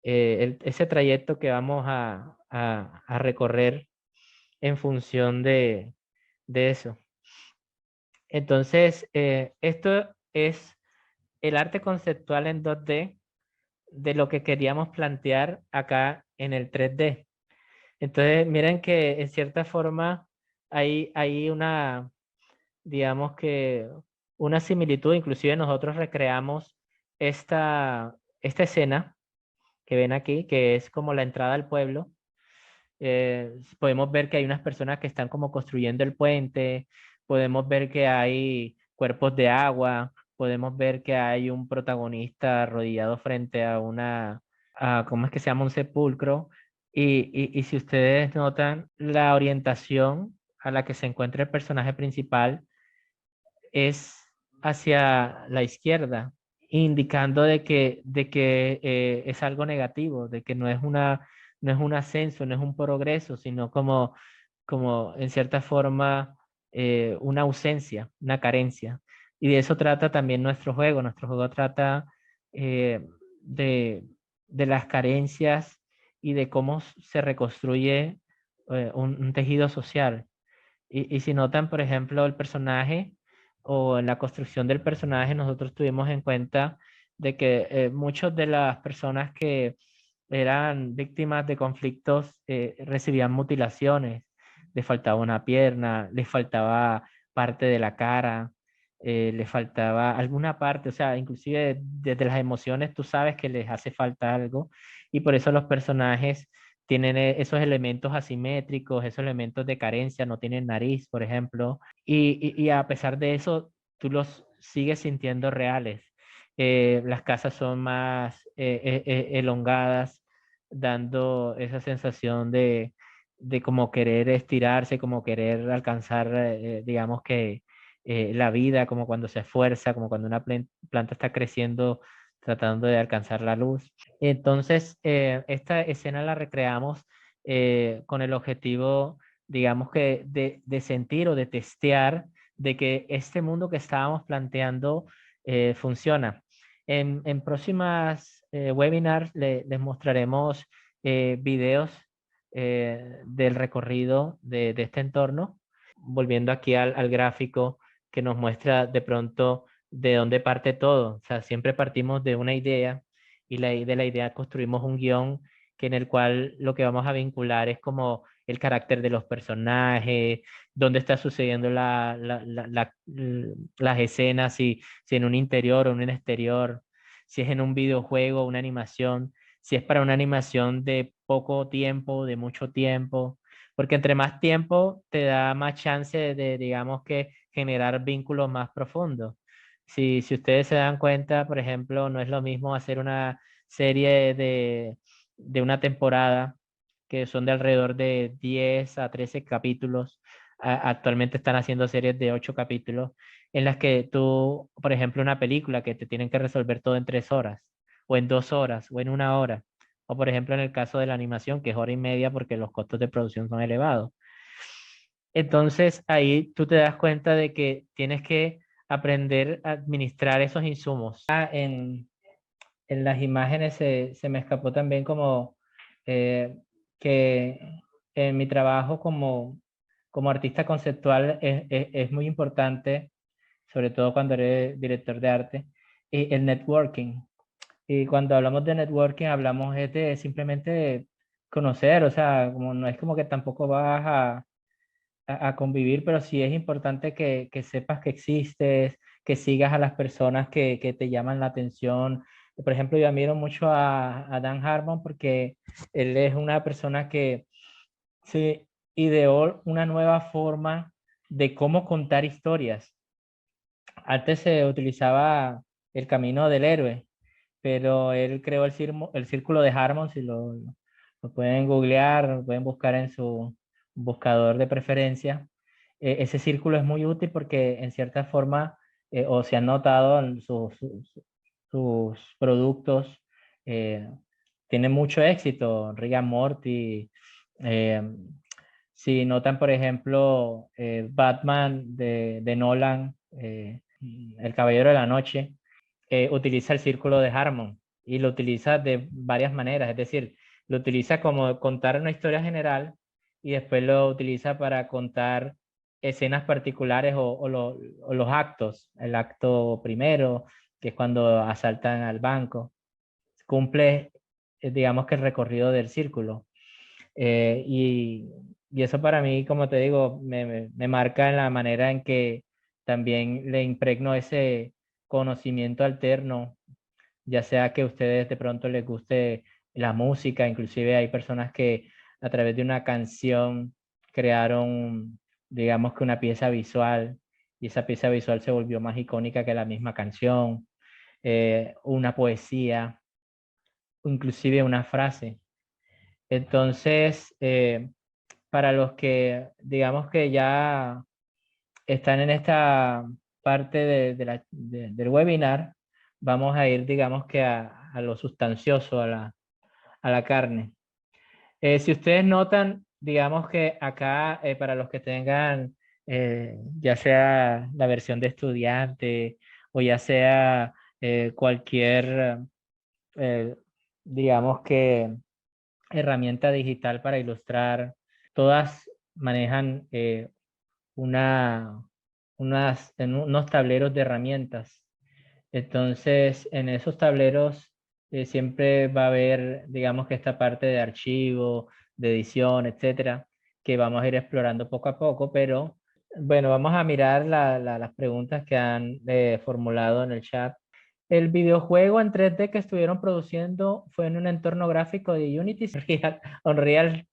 ese trayecto que vamos a recorrer en función de eso. Entonces, esto es el arte conceptual en 2D de lo que queríamos plantear acá en el 3D. Entonces, miren que en cierta forma hay una, digamos que una similitud, inclusive nosotros recreamos esta escena que ven aquí, que es como la entrada al pueblo. Podemos ver que hay unas personas que están como construyendo el puente, podemos ver que hay cuerpos de agua, podemos ver que hay un protagonista arrodillado frente a ¿cómo es que se llama? Un sepulcro. Y si ustedes notan, la orientación a la que se encuentra el personaje principal es hacia la izquierda, indicando de que es algo negativo, de que no es un ascenso, no es un progreso, sino como en cierta forma una ausencia, una carencia. Y de eso trata también nuestro juego. Nuestro juego trata eh, de, de las carencias y de cómo se reconstruye un tejido social. Y si notan, por ejemplo, el personaje o en la construcción del personaje, nosotros tuvimos en cuenta de que muchas de las personas que eran víctimas de conflictos recibían mutilaciones, les faltaba una pierna, les faltaba parte de la cara, les faltaba alguna parte, o sea, inclusive desde las emociones tú sabes que les hace falta algo y por eso los personajes tienen esos elementos asimétricos, esos elementos de carencia, no tienen nariz, por ejemplo, y a pesar de eso, tú los sigues sintiendo reales. Las casas son más elongadas, dando esa sensación de como querer estirarse, como querer alcanzar, digamos que la vida, como cuando se esfuerza, como cuando una planta está creciendo tratando de alcanzar la luz. Entonces, esta escena la recreamos con el objetivo, digamos que, de sentir o de testear de que este mundo que estábamos planteando funciona. En próximas webinars les mostraremos videos del recorrido de este entorno, volviendo aquí al gráfico que nos muestra de pronto de dónde parte todo. O sea, siempre partimos de una idea y de la idea construimos un guión que en el cual lo que vamos a vincular es como el carácter de los personajes, dónde está sucediendo las escenas, si en un interior o en un exterior, si es en un videojuego o una animación, si es para una animación de poco tiempo, de mucho tiempo, porque entre más tiempo te da más chance digamos que, generar vínculos más profundos. Si ustedes se dan cuenta, por ejemplo, no es lo mismo hacer una serie de una temporada que son de alrededor de 10 a 13 capítulos. Actualmente están haciendo series de 8 capítulos en las que tú, por ejemplo, una película que te tienen que resolver todo en 3 horas, o en 2 horas, o en 1 hora. O por ejemplo, en el caso de la animación, que es hora y media porque los costos de producción son elevados. Entonces ahí tú te das cuenta de que tienes que aprender a administrar esos insumos. En las imágenes se me escapó también como eh, que en mi trabajo como artista conceptual es muy importante, sobre todo cuando eres director de arte, y el networking. Y cuando hablamos de networking, hablamos es de simplemente conocer, o sea, como no es como que tampoco vas a convivir, pero sí es importante que sepas que existes, que sigas a las personas que te llaman la atención. Por ejemplo, yo admiro mucho a Dan Harmon porque él es una persona que se ideó una nueva forma de cómo contar historias. Antes se utilizaba el camino del héroe, pero él creó el círculo de Harmon, si lo pueden googlear, lo pueden buscar en su buscador de preferencia. Ese círculo es muy útil porque en cierta forma, o se han notado en sus productos, eh, tienen mucho éxito. Rick and Morty, eh, si notan, por ejemplo, Batman de Nolan, El Caballero de la Noche, utiliza el círculo de Harmon y lo utiliza de varias maneras, es decir, lo utiliza como contar una historia general y después lo utiliza para contar escenas particulares o los actos. El acto primero, que es cuando asaltan al banco, cumple, digamos que el recorrido del círculo. Eh, y, y eso para mí, como te digo, me marca en la manera en que también le impregno ese conocimiento alterno ya sea que a ustedes de pronto les guste la música, inclusive hay personas que a través de una canción crearon, digamos que una pieza visual, y esa pieza visual se volvió más icónica que la misma canción, una poesía, o inclusive una frase. Entonces, para los que digamos que ya están en esta parte del webinar, vamos a ir, digamos que a lo sustancioso, a la carne. Si ustedes notan, digamos que acá, para los que tengan, ya sea la versión de estudiante o ya sea cualquier, eh, digamos que herramienta digital para ilustrar, todas manejan una, unos tableros de herramientas. Entonces, en esos tableros siempre va a haber, digamos que esta parte de archivo, de edición, etcétera, que vamos a ir explorando poco a poco, pero bueno, vamos a mirar las preguntas que han formulado en el chat. El videojuego en 3D que estuvieron produciendo fue en un entorno gráfico de Unity, Unreal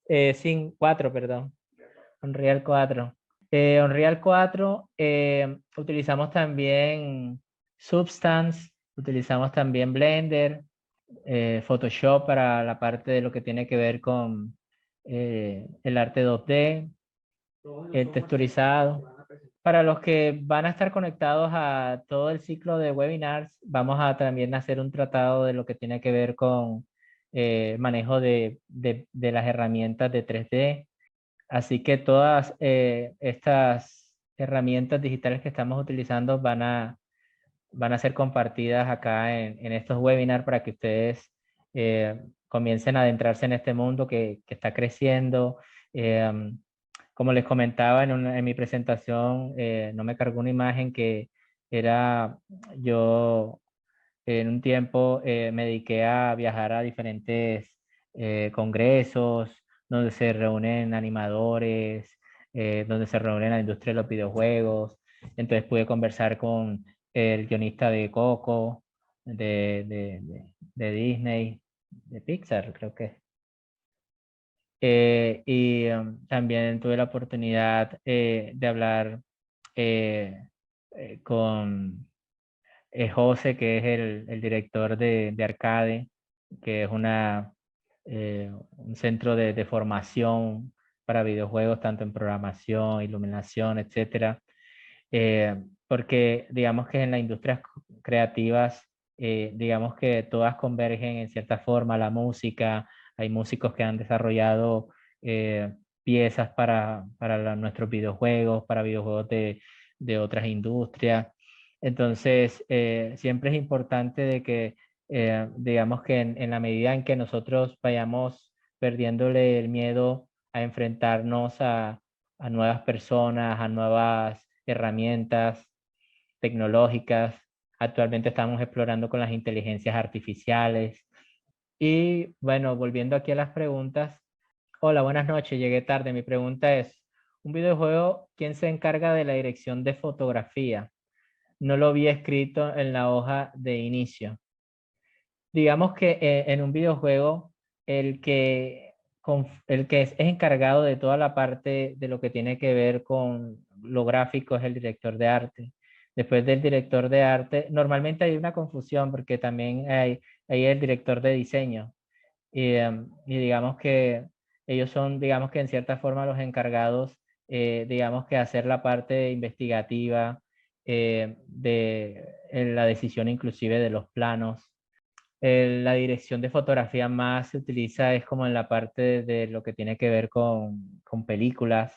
4, perdón. Unreal 4. Unreal 4 utilizamos también Substance, utilizamos también Blender, Photoshop para la parte de lo que tiene que ver con el arte 2D, el texturizado. Para los que van a estar conectados a todo el ciclo de webinars, vamos a también hacer un tratado de lo que tiene que ver con manejo de las herramientas de 3D. Así que todas estas herramientas digitales que estamos utilizando van a ser compartidas acá en estos webinars para que ustedes comiencen a adentrarse en este mundo que está creciendo. Como les comentaba en mi presentación, no me cargó una imagen que era yo en un tiempo me dediqué a viajar a diferentes congresos donde se reúnen animadores, donde se reúnen la industria de los videojuegos. Entonces pude conversar con el guionista de Coco, de Disney, de Pixar, creo que. También tuve la oportunidad de hablar eh, con José, que es el director de Arcade, que es un centro de formación para videojuegos, tanto en programación, iluminación, etcétera. Porque digamos que en las industrias creativas, digamos que todas convergen en cierta forma, la música, hay músicos que han desarrollado piezas para nuestros videojuegos, para videojuegos de otras industrias. Entonces, siempre es importante de que, digamos que en la medida en que nosotros vayamos perdiéndole el miedo a enfrentarnos a nuevas personas, a nuevas herramientas tecnológicas. Actualmente estamos explorando con las inteligencias artificiales. Y bueno, volviendo aquí a las preguntas. Hola, buenas noches, llegué tarde. Mi pregunta es, ¿un videojuego quién se encarga de la dirección de fotografía? No lo vi escrito en la hoja de inicio. Digamos que en un videojuego el que es encargado de toda la parte de lo que tiene que ver con lo gráfico es el director de arte. Después del director de arte, normalmente hay una confusión porque también hay el director de diseño. Y digamos que ellos son, digamos que en cierta forma los encargados, digamos que hacer la parte investigativa de la decisión inclusive de los planos. La dirección de fotografía más se utiliza es como en la parte de lo que tiene que ver con películas,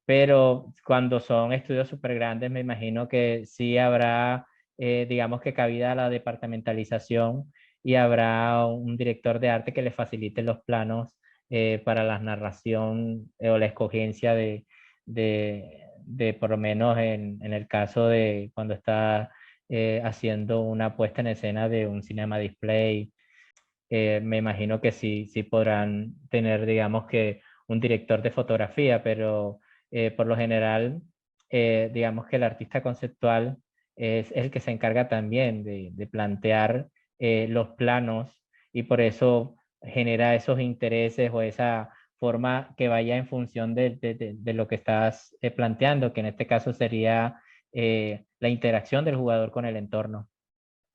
pero cuando son estudios súper grandes me imagino que sí habrá, digamos que cabida a la departamentalización y habrá un director de arte que le facilite los planos para la narración o la escogencia de por lo menos en el caso de cuando está haciendo una puesta en escena de un cinema display. Me imagino que sí, sí podrán tener, digamos que, un director de fotografía, pero por lo general, digamos que el artista conceptual es el que se encarga también de plantear los planos y por eso genera esos intereses o esa forma que vaya en función de lo que estás planteando, que en este caso sería la interacción del jugador con el entorno.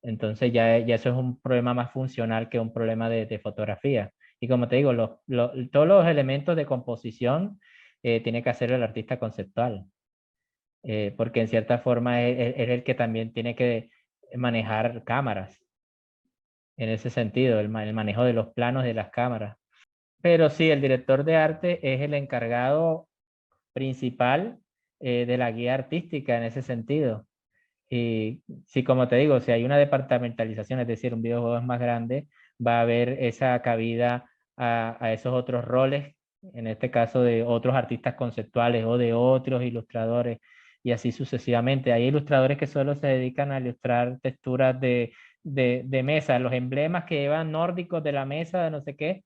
Entonces ya eso es un problema más funcional que un problema de fotografía. Y como te digo, todos los elementos de composición tiene que hacer el artista conceptual, porque en cierta forma es el que también tiene que manejar cámaras, en ese sentido, el manejo de los planos de las cámaras. Pero sí, el director de arte es el encargado principal de la guía artística en ese sentido. Y sí, como te digo, si hay una departamentalización, es decir, un videojuego es más grande, va a haber esa cabida a esos otros roles, en este caso de otros artistas conceptuales o de otros ilustradores, y así sucesivamente. Hay ilustradores que solo se dedican a ilustrar texturas de mesa, los emblemas que llevan nórdicos de la mesa, de no sé qué,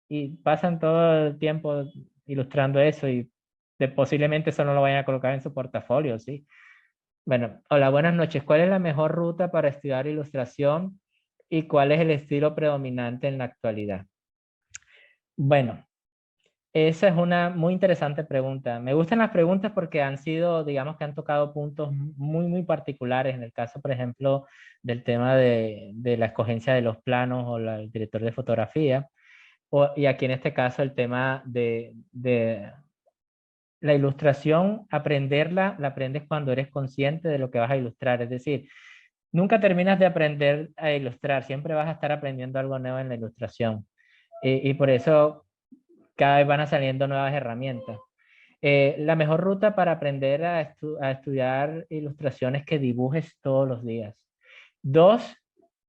y pasan todo el tiempo ilustrando eso y posiblemente eso no lo vayan a colocar en su portafolio, ¿sí? Bueno, hola, buenas noches. ¿Cuál es la mejor ruta para estudiar ilustración y cuál es el estilo predominante en la actualidad? Bueno, esa es una muy interesante pregunta. Me gustan las preguntas porque han sido, digamos que han tocado puntos muy particulares. En el caso, por ejemplo, del tema de la escogencia de los planos o el director de fotografía. Y aquí en este caso el tema de la ilustración, aprenderla, la aprendes cuando eres consciente de lo que vas a ilustrar. Es decir, nunca terminas de aprender a ilustrar, siempre vas a estar aprendiendo algo nuevo en la ilustración. Y por eso cada vez van saliendo nuevas herramientas. La mejor ruta para aprender a estudiar ilustración es que dibujes todos los días. Dos,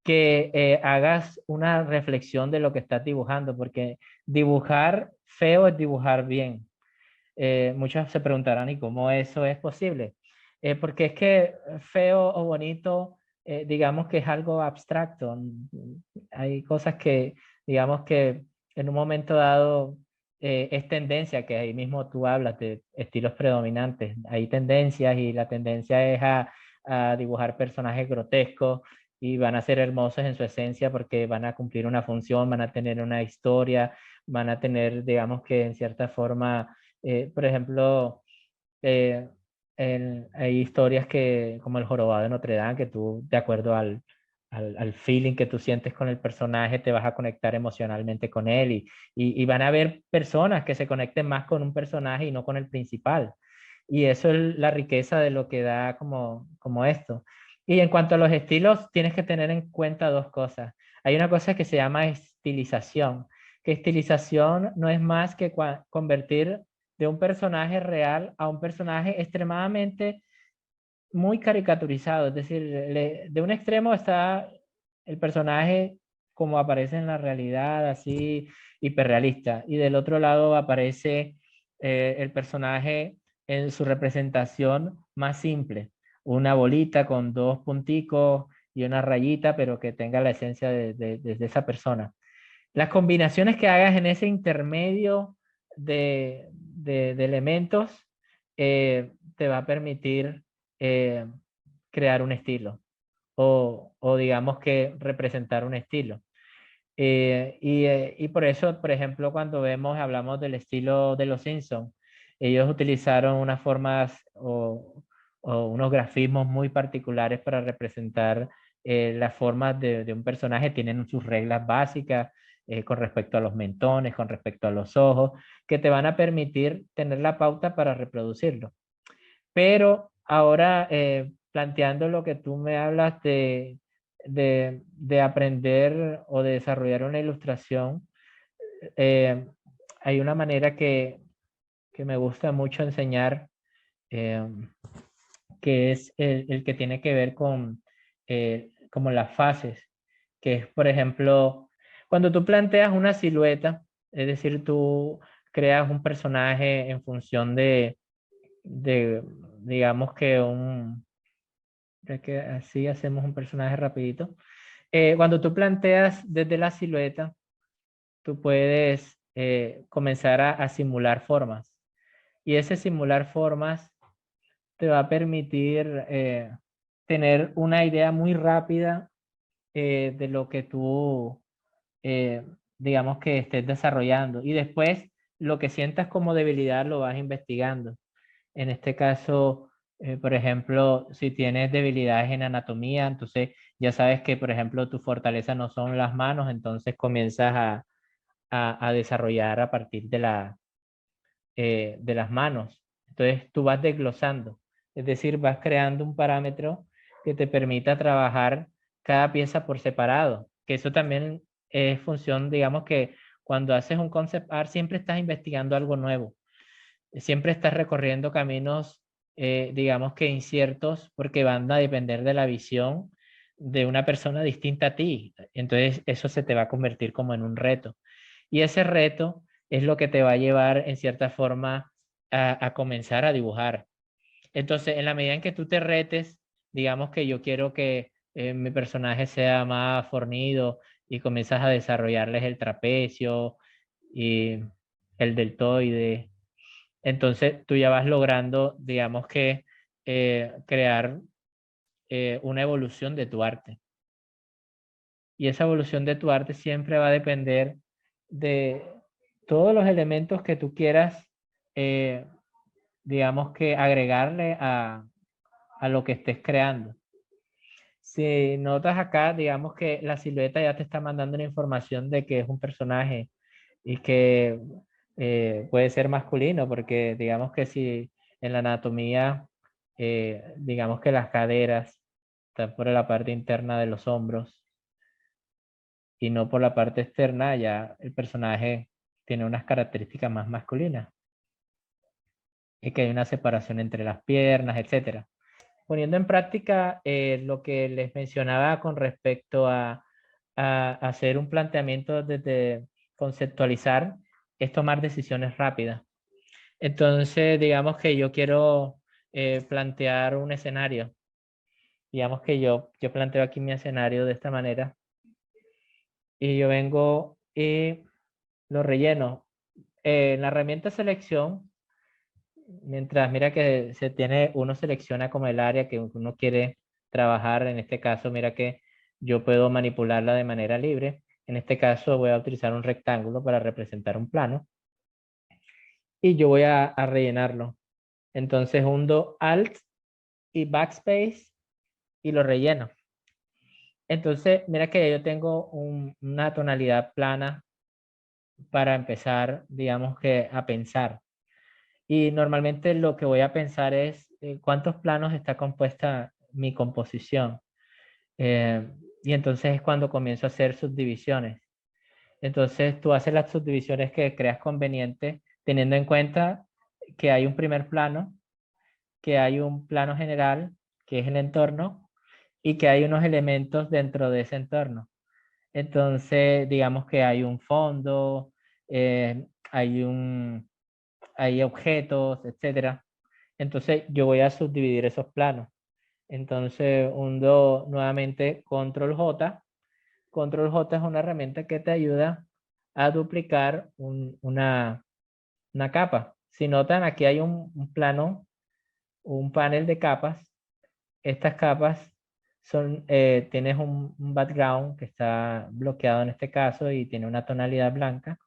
que hagas una reflexión de lo que estás dibujando, porque dibujar feo es dibujar bien. Muchos se preguntarán, ¿y cómo eso es posible? Porque es que feo o bonito, digamos que es algo abstracto. Hay cosas que, digamos que en un momento dado es tendencia, que ahí mismo tú hablas de estilos predominantes. Hay tendencias y la tendencia es a dibujar personajes grotescos y van a ser hermosos en su esencia porque van a cumplir una función, van a tener una historia, van a tener, digamos que en cierta forma por ejemplo, eh, hay historias que, como el Jorobado de Notre Dame, que tú, de acuerdo al feeling que tú sientes con el personaje, te vas a conectar emocionalmente con él y van a haber personas que se conecten más con un personaje y no con el principal. Y eso es la riqueza de lo que da como esto. Y en cuanto a los estilos, tienes que tener en cuenta dos cosas. Hay una cosa que se llama estilización, que estilización no es más que convertir de un personaje real a un personaje extremadamente muy caricaturizado. Es decir, de un extremo está el personaje como aparece en la realidad, así hiperrealista, y del otro lado aparece el personaje en su representación más simple, una bolita con dos punticos y una rayita, pero que tenga la esencia de esa persona. Las combinaciones que hagas en ese intermedio de elementos te va a permitir eh, crear un estilo o digamos que representar un estilo. Y por eso, por ejemplo, cuando hablamos del estilo de los Simpsons, ellos utilizaron unas formas o unos grafismos muy particulares para representar las formas de un personaje. Tienen sus reglas básicas con respecto a los mentones, con respecto a los ojos, que te van a permitir tener la pauta para reproducirlo. Pero ahora, planteando lo que tú me hablas de aprender o de desarrollar una ilustración, eh, hay una manera que me gusta mucho enseñar, eh, que es el que tiene que ver con como las fases, que es, por ejemplo, cuando tú planteas una silueta, es decir, tú creas un personaje en función de digamos que ya que así hacemos un personaje rapidito. Cuando tú planteas desde la silueta, tú puedes comenzar a simular formas. Y ese simular formas te va a permitir tener una idea muy rápida de lo que tú, digamos que estés desarrollando. Y después lo que sientas como debilidad lo vas investigando. En este caso, por ejemplo, si tienes debilidades en anatomía, entonces ya sabes que, por ejemplo, tu fortaleza no son las manos, entonces comienzas a desarrollar a partir de las manos. Entonces tú vas desglosando, es decir, vas creando un parámetro que te permita trabajar cada pieza por separado, que eso también es función, digamos que cuando haces un concept art siempre estás investigando algo nuevo, siempre estás recorriendo caminos, digamos que inciertos, porque van a depender de la visión de una persona distinta a ti. Entonces eso se te va a convertir como en un reto. Y ese reto es lo que te va a llevar en cierta forma a comenzar a dibujar. Entonces, en la medida en que tú te retes, digamos que yo quiero que mi personaje sea más fornido y comienzas a desarrollarles el trapecio y el deltoide, entonces tú ya vas logrando, digamos que, crear una evolución de tu arte. Y esa evolución de tu arte siempre va a depender de todos los elementos que tú quieras, eh, digamos que agregarle a lo que estés creando. Si notas acá, digamos que la silueta ya te está mandando una información de que es un personaje y que puede ser masculino, porque digamos que si en la anatomía, digamos que las caderas están por la parte interna de los hombros y no por la parte externa, ya el personaje tiene unas características más masculinas y que hay una separación entre las piernas, etcétera. Poniendo en práctica lo que les mencionaba con respecto a hacer un planteamiento desde conceptualizar, es tomar decisiones rápidas. Entonces, digamos que yo quiero plantear un escenario. Digamos que yo planteo aquí mi escenario de esta manera y yo vengo y lo relleno. En la herramienta selección, mientras mira que se tiene, uno selecciona como el área que uno quiere trabajar. En este caso, mira que yo puedo manipularla de manera libre. En este caso voy a utilizar un rectángulo para representar un plano y yo voy a rellenarlo. Entonces hundo Alt y Backspace y lo relleno. Entonces, mira que yo tengo una tonalidad plana para empezar, digamos que a pensar. Y normalmente lo que voy a pensar es cuántos planos está compuesta mi composición. Eh, y entonces es cuando comienzo a hacer subdivisiones. Entonces tú haces las subdivisiones que creas conveniente, teniendo en cuenta que hay un primer plano, que hay un plano general, que es el entorno, y que hay unos elementos dentro de ese entorno. Entonces, digamos que hay un fondo, hay hay objetos, etcétera. Entonces, yo voy a subdividir esos planos. Entonces, hundo nuevamente Control J. Control J es una herramienta que te ayuda a duplicar una capa. Si notan, aquí hay un plano, un panel de capas. Estas capas son, tienes un background que está bloqueado en este caso y tiene una tonalidad blanca.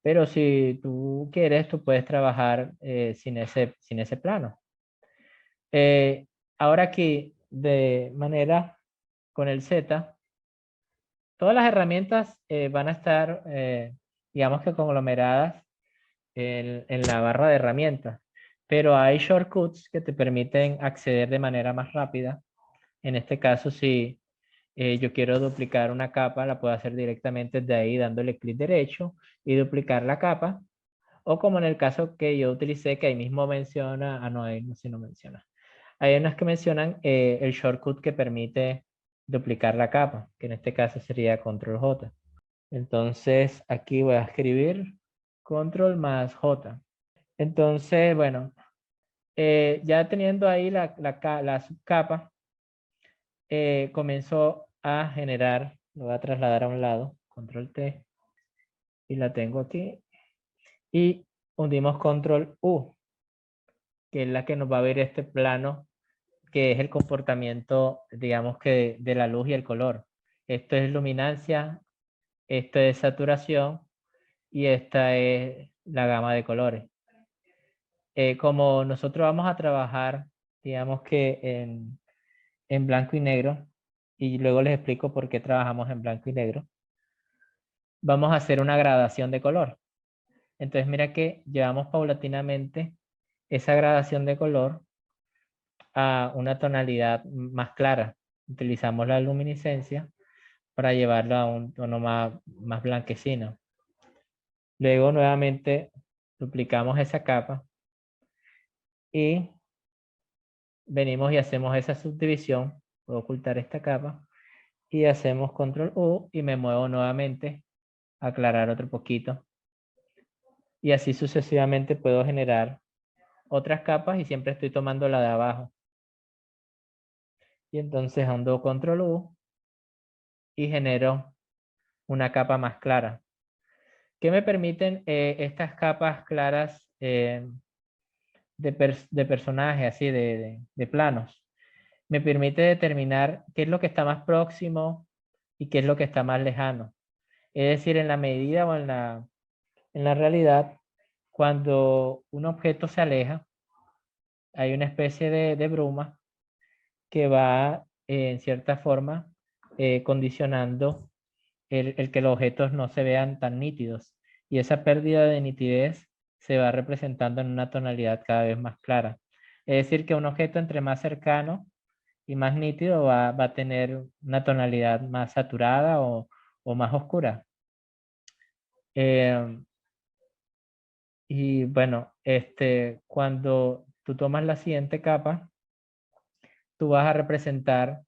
Pero si tú quieres, tú puedes trabajar sin ese plano. Eh, Ahora aquí, de manera con el Z, todas las herramientas van a estar, digamos que conglomeradas en la barra de herramientas, pero hay shortcuts que te permiten acceder de manera más rápida. En este caso, si yo quiero duplicar una capa, la puedo hacer directamente de ahí dándole clic derecho y duplicar la capa. O como en el caso que yo utilicé, que ahí mismo menciona, no, ahí no, si no menciona. Hay unas que mencionan el shortcut que permite duplicar la capa, que en este caso sería Control J. Entonces aquí voy a escribir Control más J. Entonces, bueno, ya teniendo ahí la subcapa, comenzó a generar, lo voy a trasladar a un lado, Control T, y la tengo aquí. Y hundimos Control U, que es la que nos va a ver este plano, que es el comportamiento, digamos que de la luz y el color. Esto es luminancia, esto es saturación y esta es la gama de colores. Como nosotros vamos a trabajar, digamos que en blanco y negro, y luego les explico por qué trabajamos en blanco y negro, vamos a hacer una gradación de color. Entonces mira que llevamos paulatinamente esa gradación de color a una tonalidad más clara. Utilizamos la luminiscencia para llevarlo a un tono más blanquecino. Luego nuevamente duplicamos esa capa y venimos y hacemos esa subdivisión. Puedo ocultar esta capa y hacemos control U y me muevo nuevamente a aclarar otro poquito. Y así sucesivamente puedo generar otras capas y siempre estoy tomando la de abajo. Y entonces ando control U y genero una capa más clara. ¿Qué me permiten estas capas claras de personajes, así de planos? Me permite determinar qué es lo que está más próximo y qué es lo que está más lejano. Es decir, en la medida o en la realidad, cuando un objeto se aleja, hay una especie de bruma que va, en cierta forma, condicionando el que los objetos no se vean tan nítidos. Y esa pérdida de nitidez se va representando en una tonalidad cada vez más clara. Es decir, que un objeto entre más cercano y más nítido va a tener una tonalidad más saturada o más oscura. Y bueno, cuando tú tomas la siguiente capa, tú vas a representar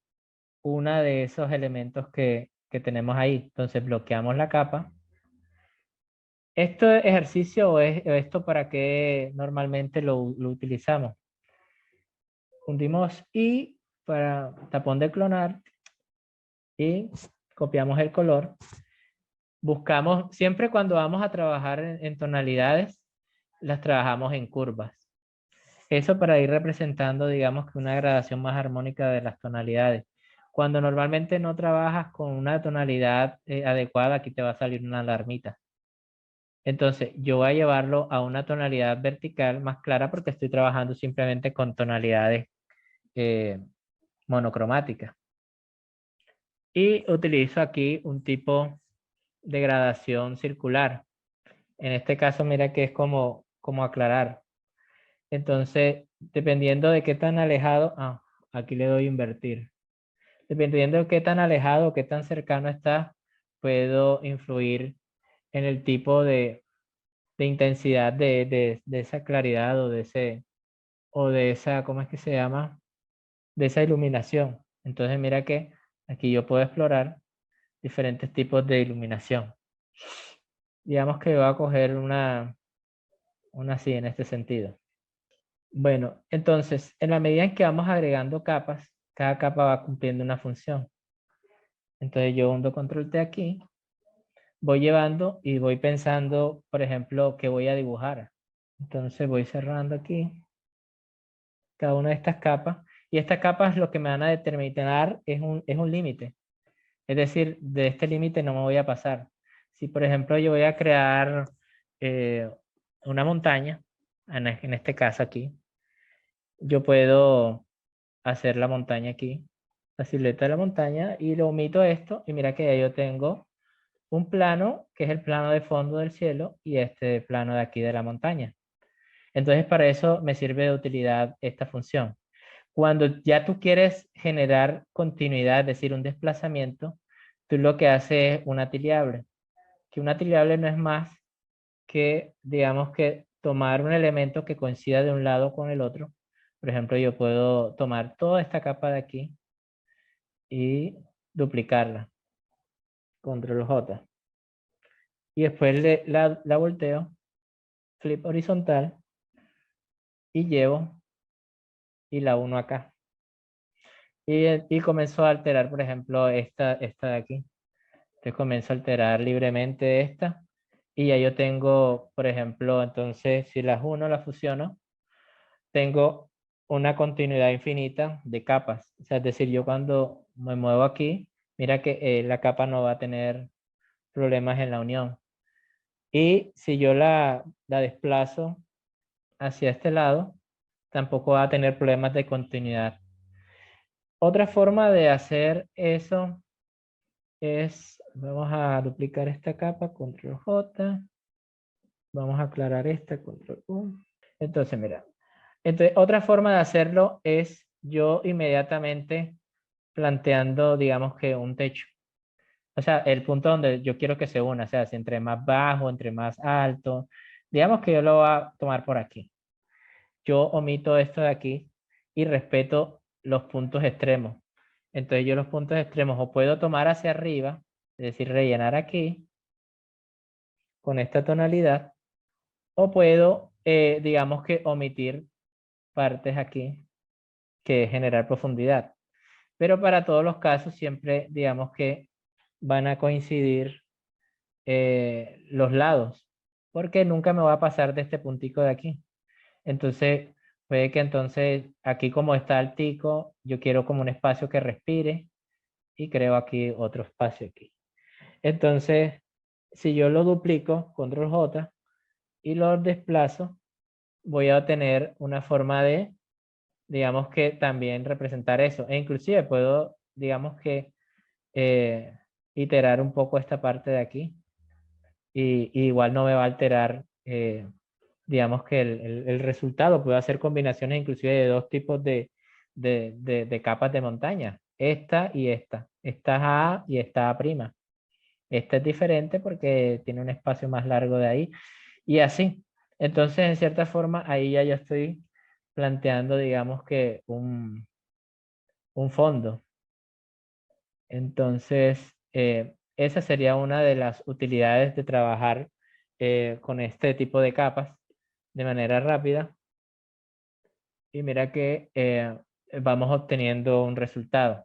una de esos elementos que tenemos ahí. Entonces bloqueamos la capa. ¿Esto ejercicio o esto para qué normalmente lo utilizamos? Hundimos I para tapón de clonar y copiamos el color. Buscamos, siempre cuando vamos a trabajar en tonalidades, las trabajamos en curvas. Eso para ir representando, digamos que una gradación más armónica de las tonalidades. Cuando normalmente no trabajas con una tonalidad adecuada, aquí te va a salir una alarmita. Entonces, yo voy a llevarlo a una tonalidad vertical más clara porque estoy trabajando simplemente con tonalidades eh, monocromáticas. Y utilizo aquí un tipo de gradación circular. En este caso, mira que es como aclarar. Entonces, dependiendo de qué tan alejado, aquí le doy invertir. Dependiendo de qué tan alejado o qué tan cercano está, puedo influir en el tipo de intensidad de esa claridad o de esa, ¿cómo es que se llama? De esa iluminación. Entonces mira que aquí yo puedo explorar diferentes tipos de iluminación. Digamos que voy a coger una así en este sentido. Bueno, entonces en la medida en que vamos agregando capas, cada capa va cumpliendo una función. Entonces yo hundo control T aquí, voy llevando y voy pensando, por ejemplo, qué voy a dibujar. Entonces voy cerrando aquí cada una de estas capas. Y estas capas lo que me van a determinar es un límite. Es decir, de este límite no me voy a pasar. Si, por ejemplo, yo voy a crear eh, una montaña, en este caso aquí, yo puedo hacer la montaña aquí, la silueta de la montaña, y lo omito esto, y mira que ya yo tengo un plano, que es el plano de fondo del cielo, y este plano de aquí de la montaña. Entonces, para eso me sirve de utilidad esta función. Cuando ya tú quieres generar continuidad, es decir, un desplazamiento, tú lo que haces es una tiliable. Que una tiliable no es más que, digamos que tomar un elemento que coincida de un lado con el otro. Por ejemplo, yo puedo tomar toda esta capa de aquí y duplicarla. Control J. Y después la volteo, flip horizontal y llevo y la uno acá. Y comenzó a alterar, por ejemplo, esta de aquí. Entonces comienzo a alterar libremente esta. Y ya yo tengo, por ejemplo, entonces si las uno las fusiono, tengo una continuidad infinita de capas. O sea, es decir, yo cuando me muevo aquí, mira que la capa no va a tener problemas en la unión. Y si yo la desplazo hacia este lado, tampoco va a tener problemas de continuidad. Otra forma de hacer eso es, vamos a duplicar esta capa, control J, vamos a aclarar esta, control U. Entonces, mira, otra forma de hacerlo es yo inmediatamente planteando, digamos que un techo. O sea, el punto donde yo quiero que se una, o sea, si entre más bajo, entre más alto, digamos que yo lo voy a tomar por aquí. Yo omito esto de aquí y respeto los puntos extremos. Entonces yo los puntos extremos o puedo tomar hacia arriba, es decir, rellenar aquí con esta tonalidad, o puedo, digamos que omitir partes aquí, que es generar profundidad. Pero para todos los casos siempre, digamos que van a coincidir los lados, porque nunca me va a pasar de este puntico de aquí. Entonces, puede que entonces aquí como está el tico, yo quiero como un espacio que respire y creo aquí otro espacio aquí. Entonces, si yo lo duplico, control J, y lo desplazo, voy a obtener una forma de, digamos que también representar eso. E inclusive puedo, digamos que, iterar un poco esta parte de aquí. Y igual no me va a alterar, digamos que el resultado. Puedo hacer combinaciones inclusive de dos tipos de capas de montaña. Esta y esta. Esta es A y esta A'. Esta es diferente porque tiene un espacio más largo de ahí. Y así. Entonces, en cierta forma, ahí ya yo estoy planteando, digamos que un fondo. Entonces, esa sería una de las utilidades de trabajar con este tipo de capas de manera rápida. Y mira que vamos obteniendo un resultado.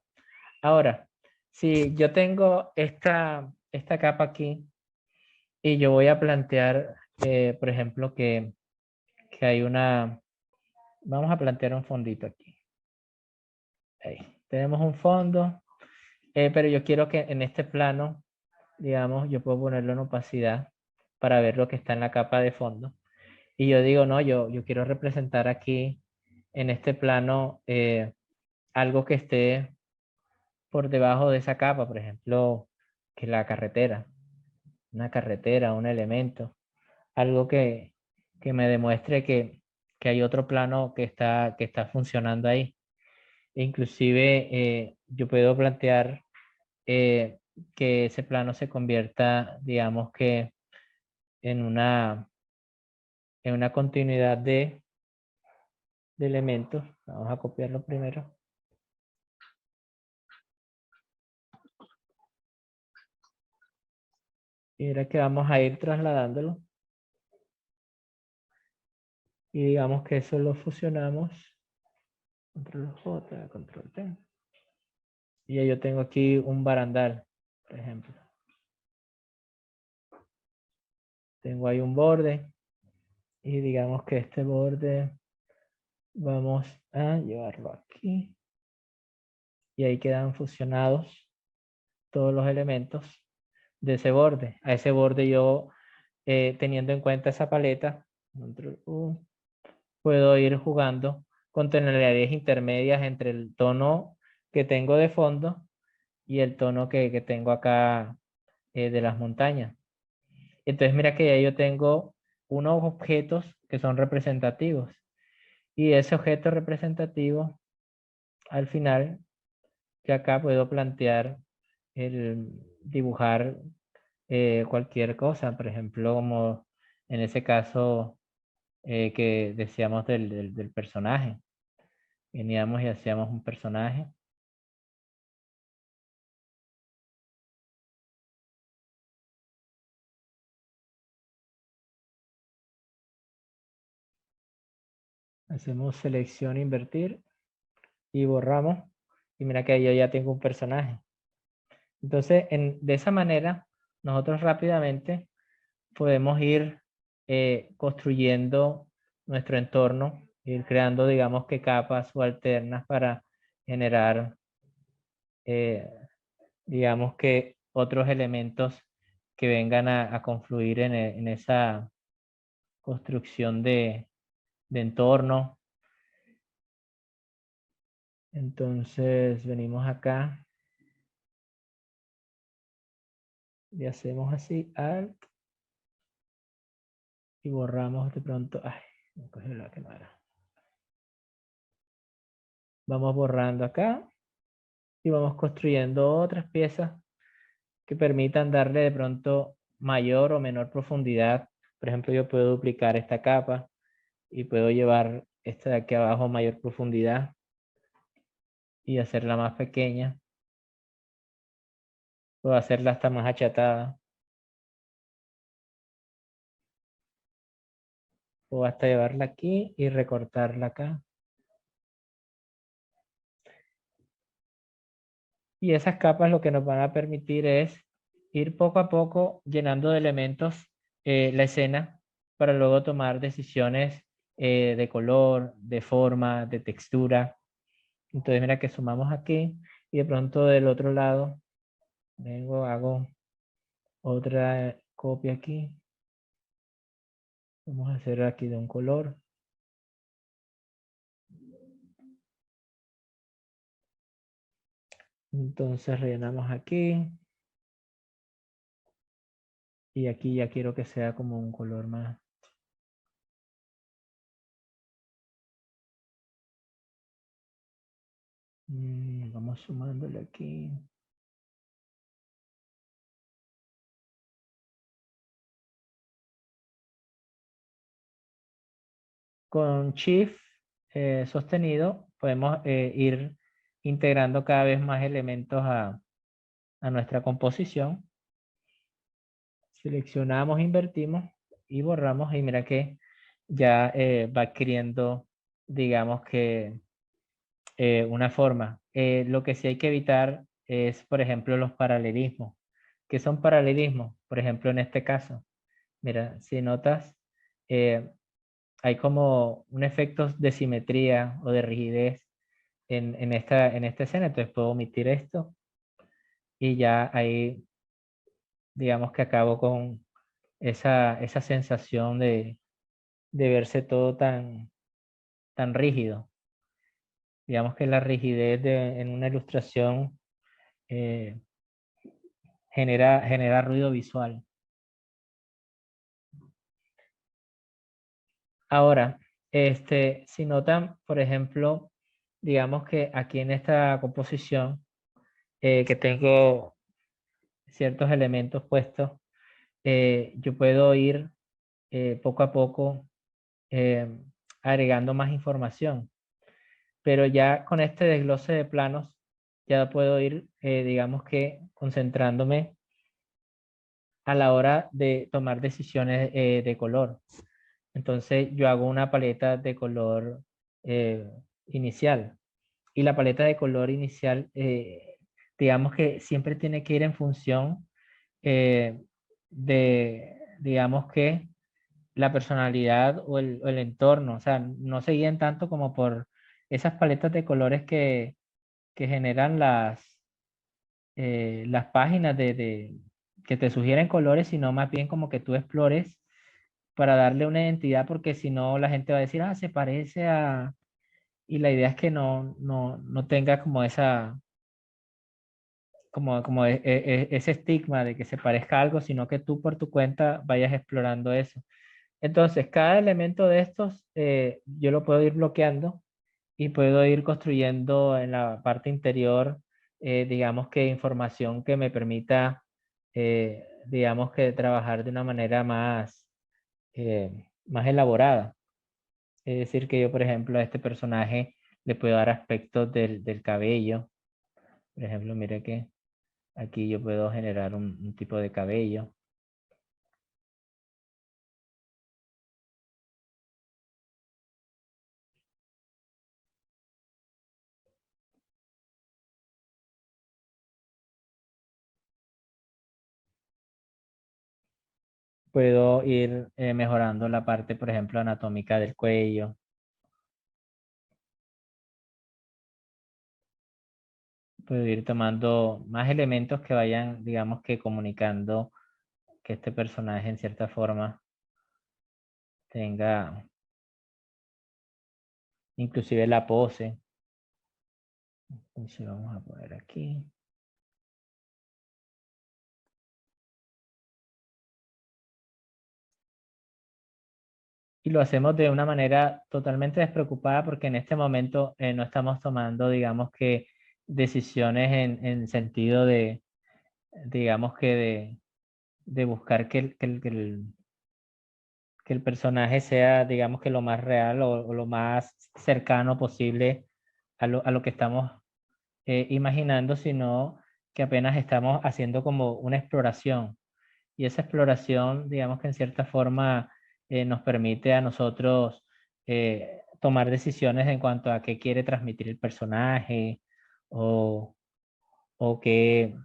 Ahora, si yo tengo esta capa aquí y yo voy a plantear, por ejemplo, que hay vamos a plantear un fondito aquí. Ahí. Tenemos un fondo, pero yo quiero que en este plano, digamos, yo puedo ponerlo en opacidad para ver lo que está en la capa de fondo. Y yo digo, no, yo quiero representar aquí en este plano algo que esté por debajo de esa capa, por ejemplo, que la carretera, una carretera, un elemento, algo que me demuestre que hay otro plano que está funcionando ahí. E inclusive yo puedo plantear eh, que ese plano se convierta, digamos que en en una continuidad de elementos. Vamos a copiarlo primero. Y mira que vamos a ir trasladándolo. Y digamos que eso lo fusionamos. Control J, control T. Y ya yo tengo aquí un barandal, por ejemplo. Tengo ahí un borde. Y digamos que este borde vamos a llevarlo aquí. Y ahí quedan fusionados todos los elementos de ese borde. A ese borde yo, teniendo en cuenta esa paleta, control U, puedo ir jugando con tonalidades intermedias entre el tono que tengo de fondo y el tono que tengo acá de las montañas. Entonces mira que ya yo tengo unos objetos que son representativos. Y ese objeto representativo, al final, que acá puedo plantear el dibujar cualquier cosa, por ejemplo, como en ese caso que decíamos del personaje. Veníamos y hacíamos un personaje. Hacemos selección, invertir y borramos. Y mira que yo ya tengo un personaje. Entonces, de esa manera, nosotros rápidamente podemos ir construyendo nuestro entorno, ir creando, digamos que capas subalternas para generar digamos que otros elementos que vengan a confluir en esa construcción de entorno. Entonces venimos acá y hacemos así, Alt, y borramos de pronto. Ay, me cogió la que no era. Vamos borrando acá y vamos construyendo otras piezas que permitan darle de pronto mayor o menor profundidad. Por ejemplo, yo puedo duplicar esta capa y puedo llevar esta de aquí abajo a mayor profundidad y hacerla más pequeña. Puedo hacerla hasta más achatada. Puedo hasta llevarla aquí y recortarla acá. Y esas capas lo que nos van a permitir es ir poco a poco llenando de elementos la escena para luego tomar decisiones de color, de forma, de textura. Entonces mira que sumamos aquí y de pronto del otro lado vengo, hago otra copia aquí. Vamos a hacer aquí de un color. Entonces rellenamos aquí. Y aquí ya quiero que sea como un color más. Vamos sumándole aquí. Con Shift sostenido podemos ir integrando cada vez más elementos a nuestra composición. Seleccionamos, invertimos y borramos y mira que ya va adquiriendo, digamos que una forma. Lo que sí hay que evitar es, por ejemplo, los paralelismos. ¿Qué son paralelismos? Por ejemplo, en este caso, mira, si notas, eh, hay como un efecto de simetría o de rigidez en esta escena, entonces puedo omitir esto y ya ahí, digamos que acabo con esa sensación de verse todo tan rígido. Digamos que la rigidez en una ilustración eh, genera ruido visual. Ahora, si notan, por ejemplo, digamos que aquí en esta composición, que tengo ciertos elementos puestos, yo puedo ir poco a poco eh, agregando más información. Pero ya con este desglose de planos, ya puedo ir, digamos que, concentrándome a la hora de tomar decisiones de color. Entonces yo hago una paleta de color eh, inicial. Y la paleta de color inicial, digamos que siempre tiene que ir en función digamos que, la personalidad o el entorno. O sea, no se guíen tanto como por esas paletas de colores que generan las páginas que te sugieren colores, sino más bien como que tú explores para darle una identidad, porque si no la gente va a decir, ah, se parece a... Y la idea es que no tenga como ese estigma de que se parezca a algo, sino que tú por tu cuenta vayas explorando eso. Entonces, cada elemento de estos yo lo puedo ir bloqueando y puedo ir construyendo en la parte interior, digamos que información que me permita, digamos que trabajar de una manera más elaborada. Es decir, que yo, por ejemplo, a este personaje le puedo dar aspectos del cabello. Por ejemplo, mire que aquí yo puedo generar un tipo de cabello. Puedo ir mejorando la parte, por ejemplo, anatómica del cuello. puedo ir tomando más elementos que vayan, digamos que comunicando que este personaje en cierta forma tenga inclusive la pose. Entonces vamos a poner aquí. Y lo hacemos de una manera totalmente despreocupada porque en este momento no estamos tomando, digamos que, decisiones en sentido de, digamos que de buscar que el personaje sea, digamos que lo más real o lo más cercano posible a lo que estamos imaginando, sino que apenas estamos haciendo como una exploración. Y esa exploración, digamos que en cierta forma nos permite a nosotros tomar decisiones en cuanto a qué quiere transmitir el personaje o, o qué,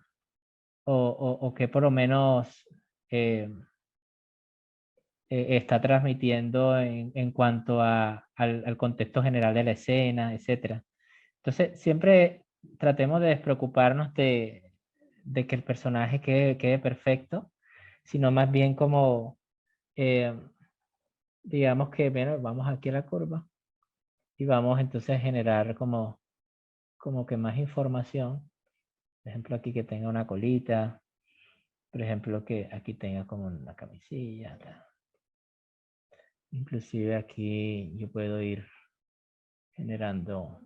o qué por lo menos eh, está transmitiendo en cuanto al contexto general de la escena, etcétera. Entonces, siempre tratemos de despreocuparnos de que el personaje quede perfecto, sino más bien como, eh, digamos que, bueno, vamos aquí a la curva y vamos entonces a generar como que más información. Por ejemplo, aquí que tenga una colita, por ejemplo, que aquí tenga como una camisilla. Inclusive aquí yo puedo ir generando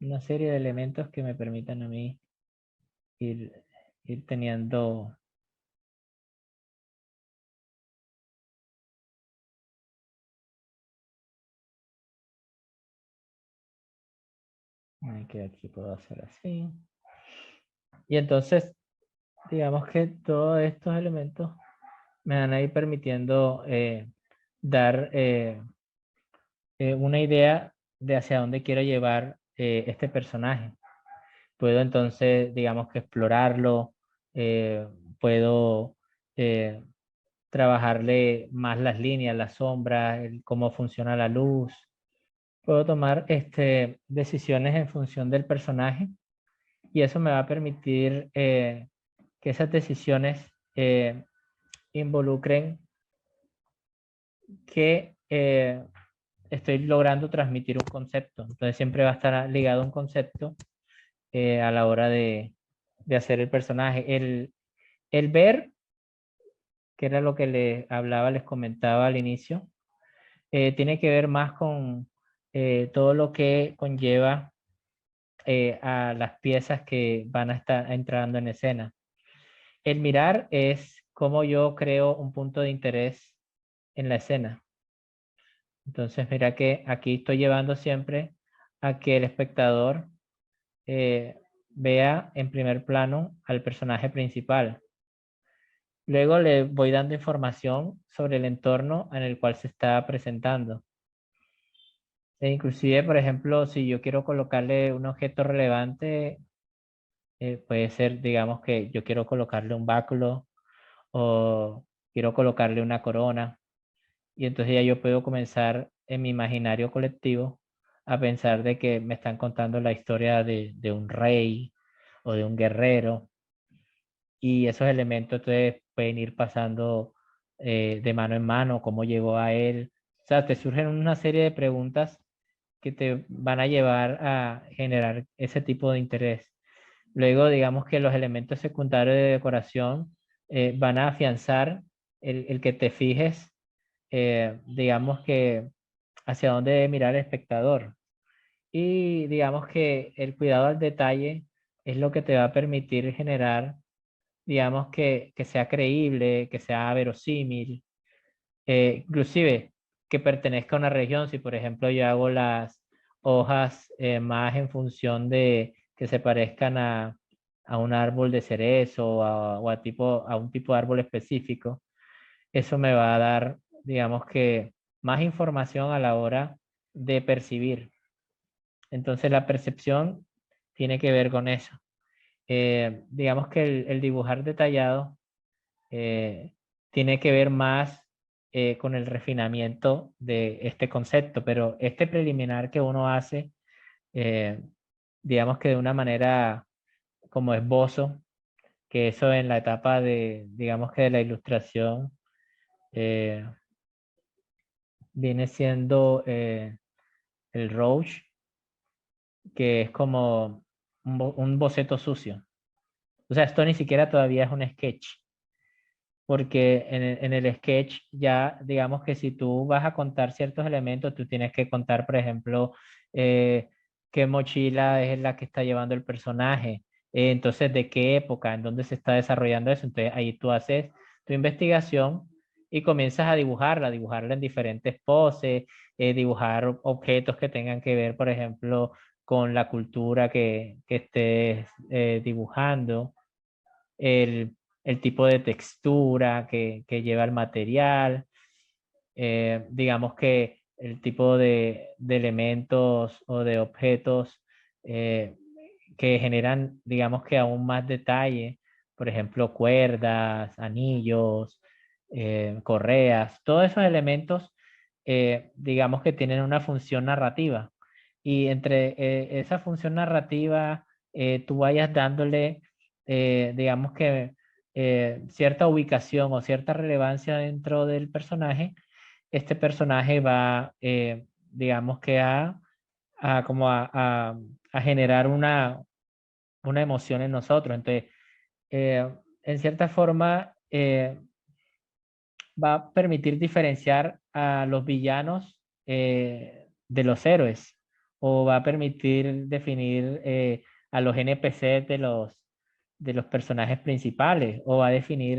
una serie de elementos que me permitan a mí ir, ir teniendo que aquí puedo hacer así. Y entonces, digamos que todos estos elementos me van a ir permitiendo dar una idea de hacia dónde quiero llevar este personaje. Puedo entonces, digamos que explorarlo, eh, puedo eh, trabajarle más las líneas, las sombras, cómo funciona la luz. Puedo tomar decisiones en función del personaje y eso me va a permitir que esas decisiones involucren que estoy logrando transmitir un concepto. Entonces siempre va a estar ligado a un concepto a la hora de hacer el personaje. El ver, que era lo que les hablaba, les comentaba al inicio, tiene que ver más con todo lo que conlleva a las piezas que van a estar entrando en escena. El mirar es cómo yo creo un punto de interés en la escena. Entonces, mira que aquí estoy llevando siempre a que el espectador vea en primer plano al personaje principal. Luego le voy dando información sobre el entorno en el cual se está presentando. E inclusive, por ejemplo, si yo quiero colocarle un objeto relevante, puede ser, digamos que yo quiero colocarle un báculo o quiero colocarle una corona. Y entonces ya yo puedo comenzar en mi imaginario colectivo a pensar de que me están contando la historia de un rey o de un guerrero. Y esos elementos entonces pueden ir pasando de mano en mano, cómo llegó a él. O sea, te surgen una serie de preguntas que te van a llevar a generar ese tipo de interés. Luego, digamos que los elementos secundarios de decoración van a afianzar el que te fijes, digamos que hacia dónde debe mirar el espectador. Y digamos que el cuidado al detalle es lo que te va a permitir generar, digamos que sea creíble, que sea verosímil, inclusive que pertenezca a una región. Si por ejemplo yo hago las hojas más en función de que se parezcan a un árbol de cerezo o a un tipo de árbol específico, eso me va a dar, digamos que, más información a la hora de percibir. Entonces la percepción tiene que ver con eso. Digamos que el dibujar detallado eh, tiene que ver más con el refinamiento de este concepto, pero este preliminar que uno hace digamos que de una manera como esbozo, que eso en la etapa de, digamos que de la ilustración, viene siendo el Rouge, que es como un boceto sucio. O sea, esto ni siquiera todavía es un sketch, porque en el sketch ya, digamos que si tú vas a contar ciertos elementos, tú tienes que contar, por ejemplo, qué mochila es la que está llevando el personaje, entonces de qué época, en dónde se está desarrollando eso. Entonces ahí tú haces tu investigación y comienzas a dibujarla en diferentes poses, dibujar objetos que tengan que ver, por ejemplo, con la cultura que estés dibujando, el tipo de textura que lleva el material, digamos que el tipo de elementos o de objetos eh, que generan, digamos que aún más detalle, por ejemplo, cuerdas, anillos, correas, todos esos elementos, digamos que tienen una función narrativa. Y entre esa función narrativa, tú vayas dándole, digamos que cierta ubicación o cierta relevancia dentro del personaje. Este personaje va, digamos que como a generar una emoción en nosotros. Entonces, en cierta forma, va a permitir diferenciar a los villanos de los héroes, o va a permitir definir a los NPC de los personajes principales, o va a definir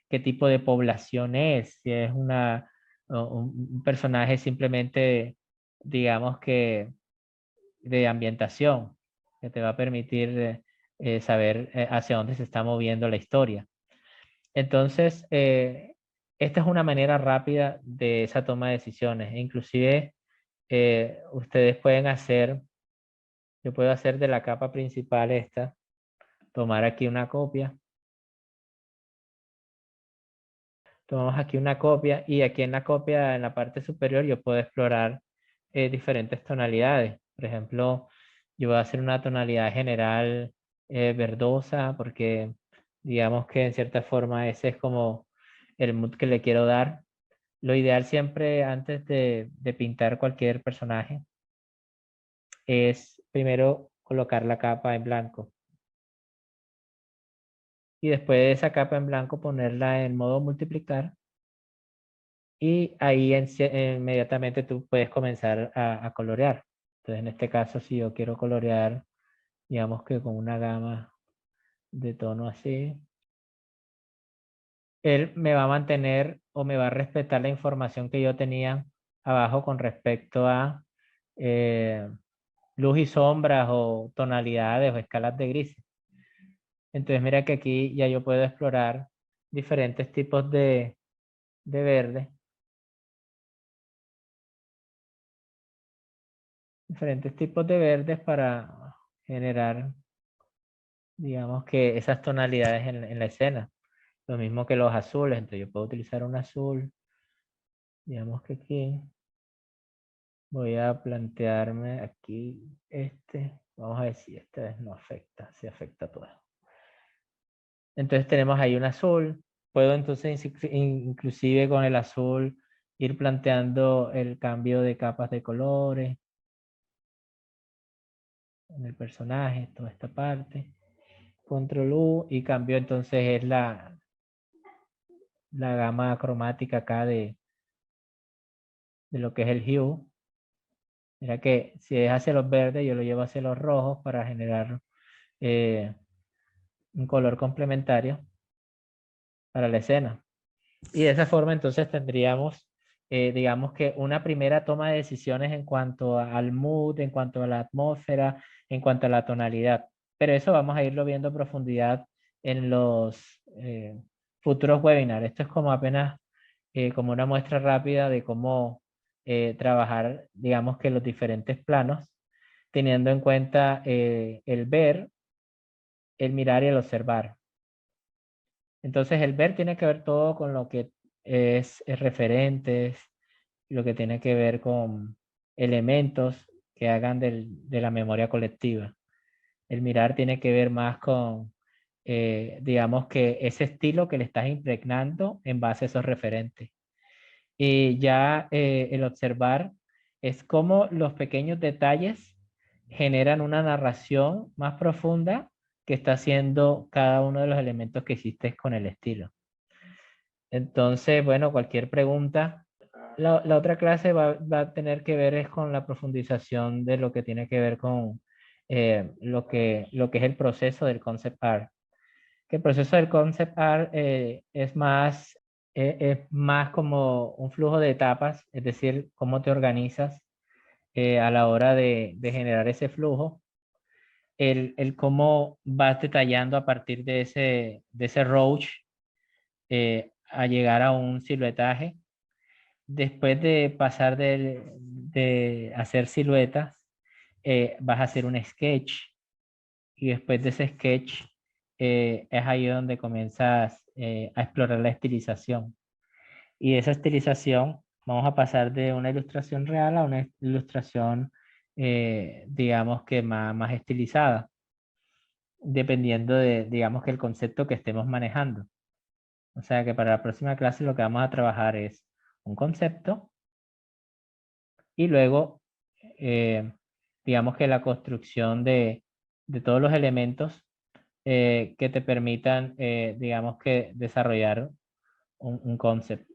qué tipo de población es, si es un personaje simplemente, digamos que de ambientación, que te va a permitir saber hacia dónde se está moviendo la historia. Entonces, esta es una manera rápida de esa toma de decisiones. Inclusive, ustedes pueden hacer, yo puedo hacer de la capa principal esta, tomar aquí una copia. Tomamos aquí una copia y aquí en la copia, en la parte superior, yo puedo explorar diferentes tonalidades. Por ejemplo, yo voy a hacer una tonalidad general verdosa porque digamos que en cierta forma ese es como el mood que le quiero dar. Lo ideal siempre antes de pintar cualquier personaje es primero colocar la capa en blanco y después de esa capa en blanco ponerla en modo multiplicar y ahí inmediatamente tú puedes comenzar a colorear. Entonces en este caso si yo quiero colorear, digamos que con una gama de tono así, él me va a mantener o me va a respetar la información que yo tenía abajo con respecto a eh, luz y sombras o tonalidades o escalas de grises. Entonces mira que aquí ya yo puedo explorar diferentes tipos de verde, diferentes tipos de verdes para generar, digamos que esas tonalidades en la escena. Lo mismo que los azules, entonces yo puedo utilizar un azul, digamos que aquí voy a plantearme aquí vamos a ver si esta vez no afecta, si afecta todo. Entonces tenemos ahí un azul. Puedo entonces inclusive con el azul ir planteando el cambio de capas de colores en el personaje, toda esta parte. Control U y cambio entonces es la gama cromática acá de lo que es el hue. Mira que si es hacia los verdes, yo lo llevo hacia los rojos para generar un color complementario para la escena. Y de esa forma entonces tendríamos, digamos que una primera toma de decisiones en cuanto al mood, en cuanto a la atmósfera, en cuanto a la tonalidad. Pero eso vamos a irlo viendo a profundidad en los futuros webinars. Esto es como apenas como una muestra rápida de cómo trabajar, digamos que los diferentes planos, teniendo en cuenta el ver, el mirar y el observar. Entonces el ver tiene que ver todo con lo que es referentes, lo que tiene que ver con elementos. que hagan de la memoria colectiva. El mirar tiene que ver más con, digamos que ese estilo que le estás impregnando en base a esos referentes. Y ya el observar es cómo los pequeños detalles generan una narración más profunda que está haciendo cada uno de los elementos que hiciste con el estilo. Entonces, bueno, cualquier pregunta. La otra clase va a tener que ver es con la profundización de lo que tiene que ver con lo que es el proceso del concept art. Que el proceso del concept art es más como un flujo de etapas, es decir, cómo te organizas a la hora de generar ese flujo, el cómo vas detallando a partir de ese roach a llegar a un siluetaje. Después de pasar de hacer siluetas, vas a hacer un sketch y después de ese sketch es ahí donde comienzas a explorar la estilización. Y de esa estilización vamos a pasar de una ilustración real a una ilustración, digamos que más estilizada, dependiendo de, digamos que el concepto que estemos manejando. O sea que para la próxima clase lo que vamos a trabajar es un concepto y luego, eh, digamos que la construcción de todos los elementos que te permitan, digamos que desarrollar un concepto.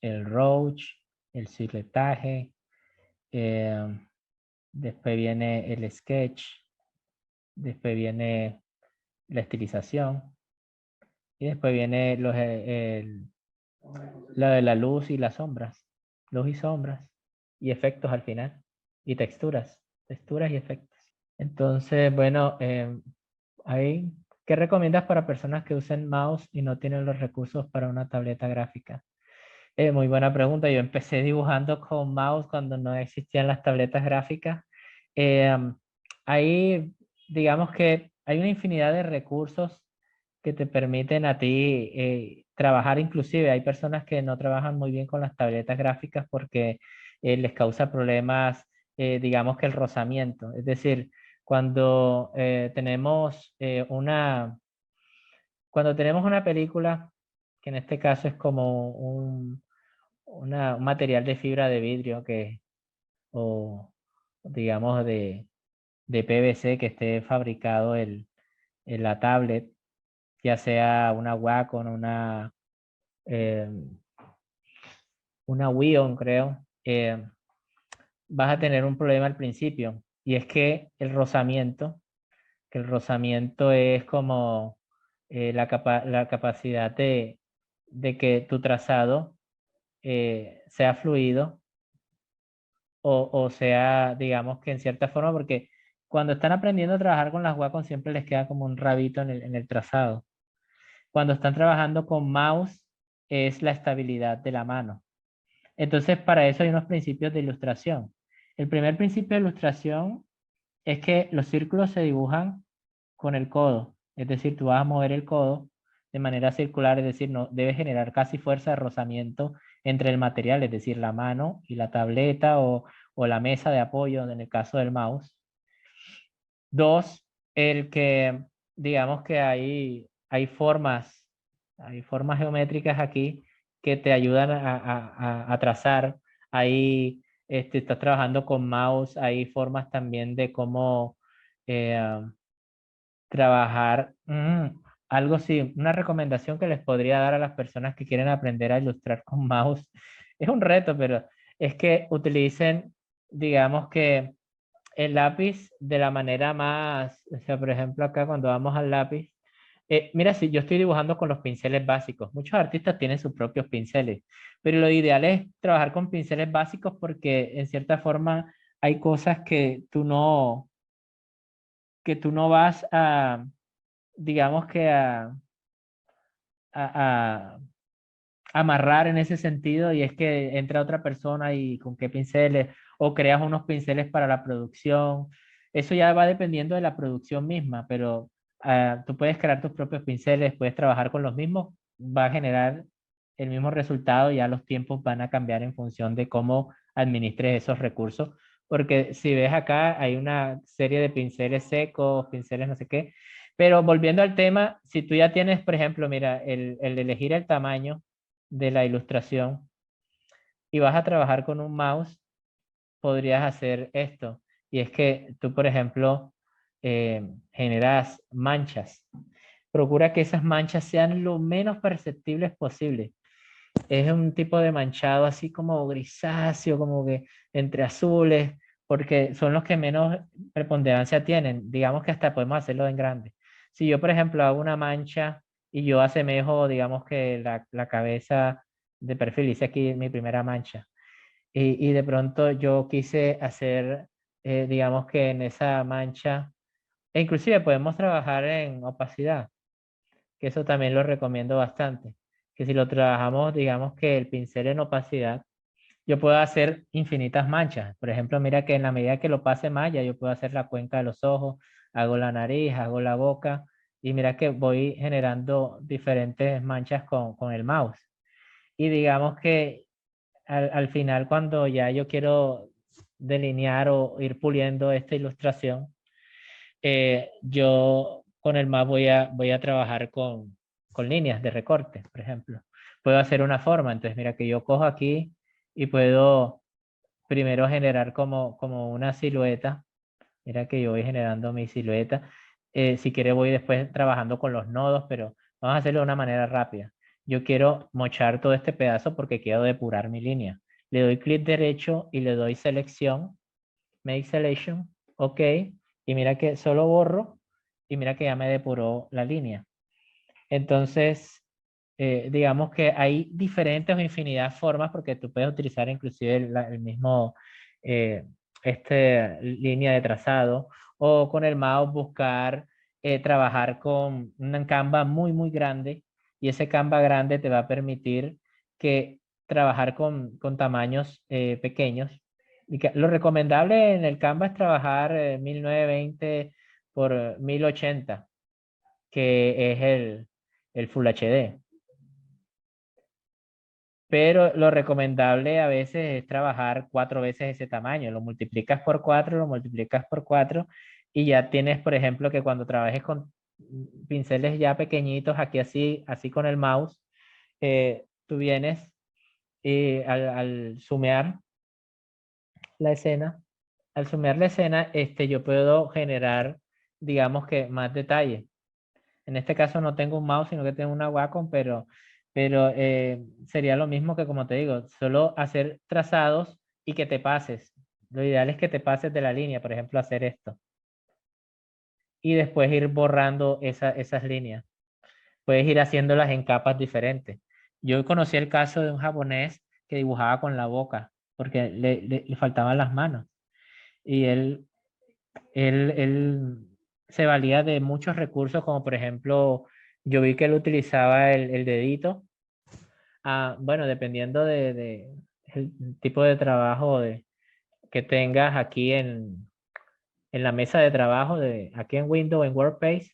El roach, el siletaje, después viene el sketch, después viene la estilización y después viene lo de la luz y las sombras, luz y sombras y efectos al final y texturas y efectos. Entonces, bueno, ahí, ¿qué recomiendas para personas que usen mouse y no tienen los recursos para una tableta gráfica? Muy buena pregunta. Yo empecé dibujando con mouse cuando no existían las tabletas gráficas. Eh, Ahí, digamos que hay una infinidad de recursos que te permiten a ti trabajar. Inclusive hay personas que no trabajan muy bien con las tabletas gráficas porque les causa problemas, digamos que el rozamiento. Es decir, cuando cuando tenemos una película, que en este caso es como un material de fibra de vidrio o digamos de PVC que esté fabricado en la tablet, ya sea una Wacom, eh, una Wion, creo, vas a tener un problema al principio. Y es que el rozamiento es como la capacidad de que tu trazado sea fluido o sea, digamos que en cierta forma, porque cuando están aprendiendo a trabajar con las Wacom siempre les queda como un rabito en el trazado. Cuando están trabajando con mouse es la estabilidad de la mano. Entonces, para eso hay unos principios de ilustración. El primer principio de ilustración es que los círculos se dibujan con el codo. Es decir, tú vas a mover el codo de manera circular, es decir, no debe generar casi fuerza de rozamiento entre el material, es decir, la mano y la tableta o la mesa de apoyo en el caso del mouse. Dos, el que digamos que hay formas geométricas aquí que te ayudan a trazar. Ahí estás trabajando con mouse, hay formas también de cómo eh, trabajar. Algo sí, una recomendación que les podría dar a las personas que quieren aprender a ilustrar con mouse. Es un reto, pero es que utilicen, digamos que el lápiz de la manera más, o sea, por ejemplo, acá cuando vamos al lápiz, mira, si yo estoy dibujando con los pinceles básicos, muchos artistas tienen sus propios pinceles, pero lo ideal es trabajar con pinceles básicos porque en cierta forma hay cosas que tú no vas a, digamos que a amarrar en ese sentido y es que entra otra persona y con qué pinceles o creas unos pinceles para la producción. Eso ya va dependiendo de la producción misma, pero tú puedes crear tus propios pinceles, puedes trabajar con los mismos, va a generar el mismo resultado, ya los tiempos van a cambiar en función de cómo administres esos recursos, porque si ves acá hay una serie de pinceles secos, pinceles no sé qué. Pero volviendo al tema, si tú ya tienes, por ejemplo, mira, el elegir el tamaño de la ilustración y vas a trabajar con un mouse, podrías hacer esto. Y es que tú, por ejemplo, generas manchas. Procura que esas manchas sean lo menos perceptibles posible. Es un tipo de manchado así como grisáceo, como que entre azules, porque son los que menos preponderancia tienen. Digamos que hasta podemos hacerlo en grande. Si yo, por ejemplo, hago una mancha y yo asemejo, digamos que la cabeza de perfil, hice aquí mi primera mancha, y de pronto yo quise hacer, digamos que en esa mancha, e inclusive podemos trabajar en opacidad, que eso también lo recomiendo bastante, que si lo trabajamos, digamos que el pincel en opacidad, yo puedo hacer infinitas manchas. Por ejemplo, mira que en la medida que lo pase más, ya yo puedo hacer la cuenca de los ojos, hago la nariz, hago la boca, y mira que voy generando diferentes manchas con el mouse. Y digamos que al final, cuando ya yo quiero delinear o ir puliendo esta ilustración, yo con el mouse voy a trabajar con líneas de recorte, por ejemplo. Puedo hacer una forma, entonces mira que yo cojo aquí y puedo primero generar como una silueta. Mira que yo voy generando mi silueta. Si quiere voy después trabajando con los nodos, pero vamos a hacerlo de una manera rápida. Yo quiero mochar todo este pedazo porque quiero depurar mi línea. Le doy clic derecho y le doy selección, Make Selection, OK. Y mira que solo borro y mira que ya me depuró la línea. Entonces, digamos que hay diferentes o infinidad de formas porque tú puedes utilizar inclusive el mismo eh, línea de trazado o con el mouse buscar trabajar con una Canva muy, muy grande y ese Canva grande te va a permitir que trabajar con tamaños pequeños. Y lo recomendable en el Canva es trabajar 1920 por 1080, que es el Full HD. Pero lo recomendable a veces es trabajar 4 veces ese tamaño. Lo multiplicas por 4, lo multiplicas por 4 y ya tienes, por ejemplo, que cuando trabajes con pinceles ya pequeñitos, aquí así, así con el mouse, tú vienes y al sumear la escena, yo puedo generar, digamos que más detalle. En este caso no tengo un mouse, sino que tengo una Wacom, pero sería lo mismo que, como te digo, solo hacer trazados y que te pases. Lo ideal es que te pases de la línea, por ejemplo, hacer esto. Y después ir borrando esas líneas. Puedes ir haciéndolas en capas diferentes. Yo conocí el caso de un japonés que dibujaba con la boca, porque le faltaban las manos. Y él se valía de muchos recursos, como por ejemplo, yo vi que él utilizaba el dedito. Bueno, dependiendo de el tipo de trabajo que tengas aquí en la mesa de trabajo, aquí en Windows, en WordPage,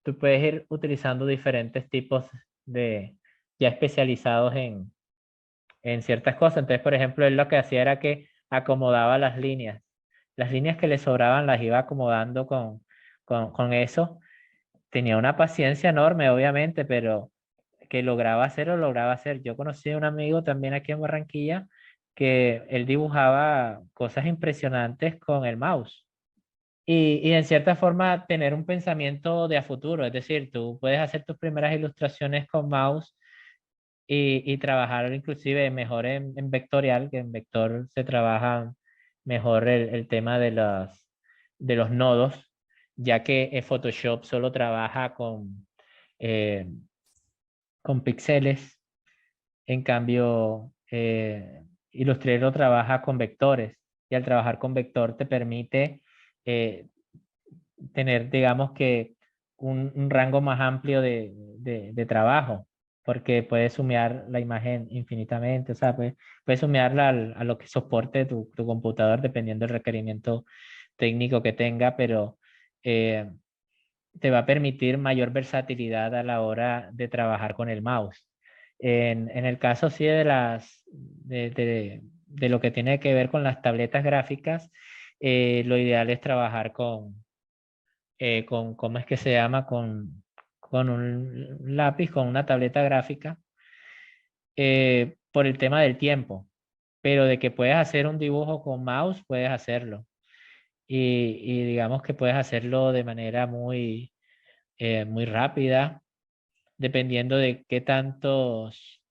tú puedes ir utilizando diferentes tipos de ya especializados en ciertas cosas. Entonces, por ejemplo, él lo que hacía era que acomodaba las líneas. Las líneas que le sobraban las iba acomodando con eso. Tenía una paciencia enorme, obviamente, pero que lograba hacer o lograba hacer. Yo conocí a un amigo también aquí en Barranquilla que él dibujaba cosas impresionantes con el mouse. Y en cierta forma tener un pensamiento de a futuro, es decir, tú puedes hacer tus primeras ilustraciones con mouse y trabajar inclusive mejor en vectorial, que en vector se trabaja mejor el tema de los nodos, ya que Photoshop solo trabaja eh, con píxeles. En cambio, Illustrator trabaja con vectores y al trabajar con vector te permite eh, tener, digamos que, un rango más amplio de trabajo, porque puedes sumear la imagen infinitamente, o sea, puedes sumearla a lo que soporte tu computador dependiendo del requerimiento técnico que tenga, pero eh, te va a permitir mayor versatilidad a la hora de trabajar con el mouse. En el caso sí de lo que tiene que ver con las tabletas gráficas, lo ideal es trabajar ¿cómo es que se llama? Con un lápiz, con una tableta gráfica, por el tema del tiempo. Pero de que puedes hacer un dibujo con mouse, puedes hacerlo. Y digamos que puedes hacerlo de manera muy rápida, dependiendo de qué tantos,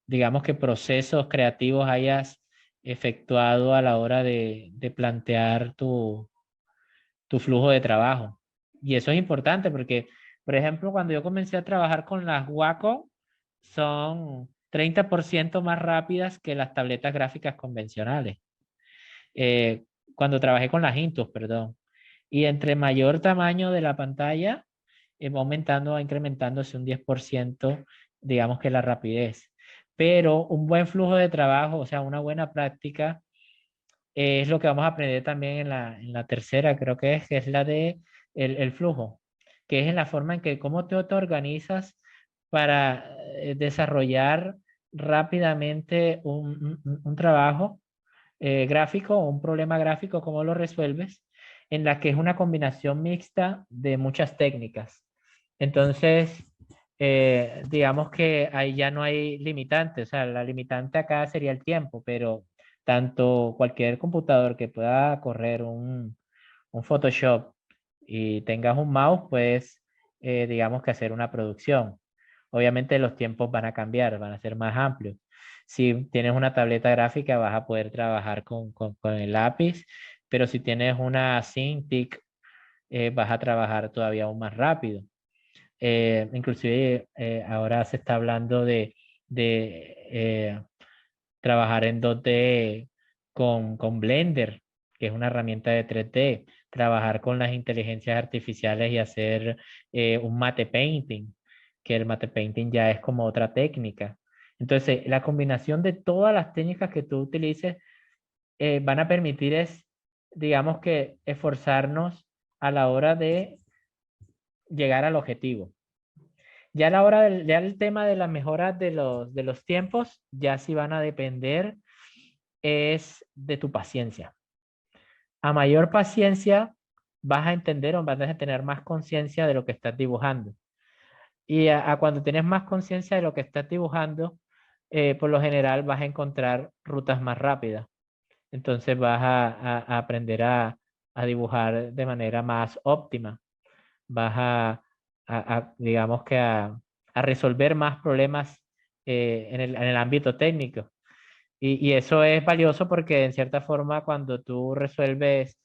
digamos que procesos creativos hayas efectuado a la hora de plantear tu flujo de trabajo. Y eso es importante porque, por ejemplo, cuando yo comencé a trabajar con las Wacom, son 30% más rápidas que las tabletas gráficas convencionales. Eh, Cuando trabajé con las Intus, perdón. Y entre mayor tamaño de la pantalla, va aumentando, va incrementándose un 10%, digamos que la rapidez. Pero un buen flujo de trabajo, o sea, una buena práctica, es lo que vamos a aprender también en la tercera, creo que es la de el flujo, que es en la forma en que cómo te organizas para desarrollar rápidamente un trabajo gráfico o un problema gráfico, cómo lo resuelves, en la que es una combinación mixta de muchas técnicas. Entonces, digamos que ahí ya no hay limitante, o sea, la limitante acá sería el tiempo, pero tanto cualquier computador que pueda correr un Photoshop y tengas un mouse, pues digamos que hacer una producción. Obviamente los tiempos van a cambiar, van a ser más amplios. Si tienes una tableta gráfica, vas a poder trabajar con el lápiz, pero si tienes una Cintiq, vas a trabajar todavía aún más rápido. Inclusive ahora se está hablando de trabajar en 2D con Blender, que es una herramienta de 3D, trabajar con las inteligencias artificiales y hacer un mate painting, que el mate painting ya es como otra técnica. Entonces, la combinación de todas las técnicas que tú utilices van a permitir digamos que, esforzarnos a la hora de llegar al objetivo. Ya a la hora ya el tema de las mejoras de los tiempos, ya sí van a depender es de tu paciencia. A mayor paciencia vas a entender o vas a tener más conciencia de lo que estás dibujando. Y a cuando tienes más conciencia de lo que estás dibujando, por lo general vas a encontrar rutas más rápidas. Entonces vas a aprender a dibujar de manera más óptima. Vas digamos que a resolver más problemas en el ámbito técnico. Y eso es valioso porque en cierta forma cuando tú resuelves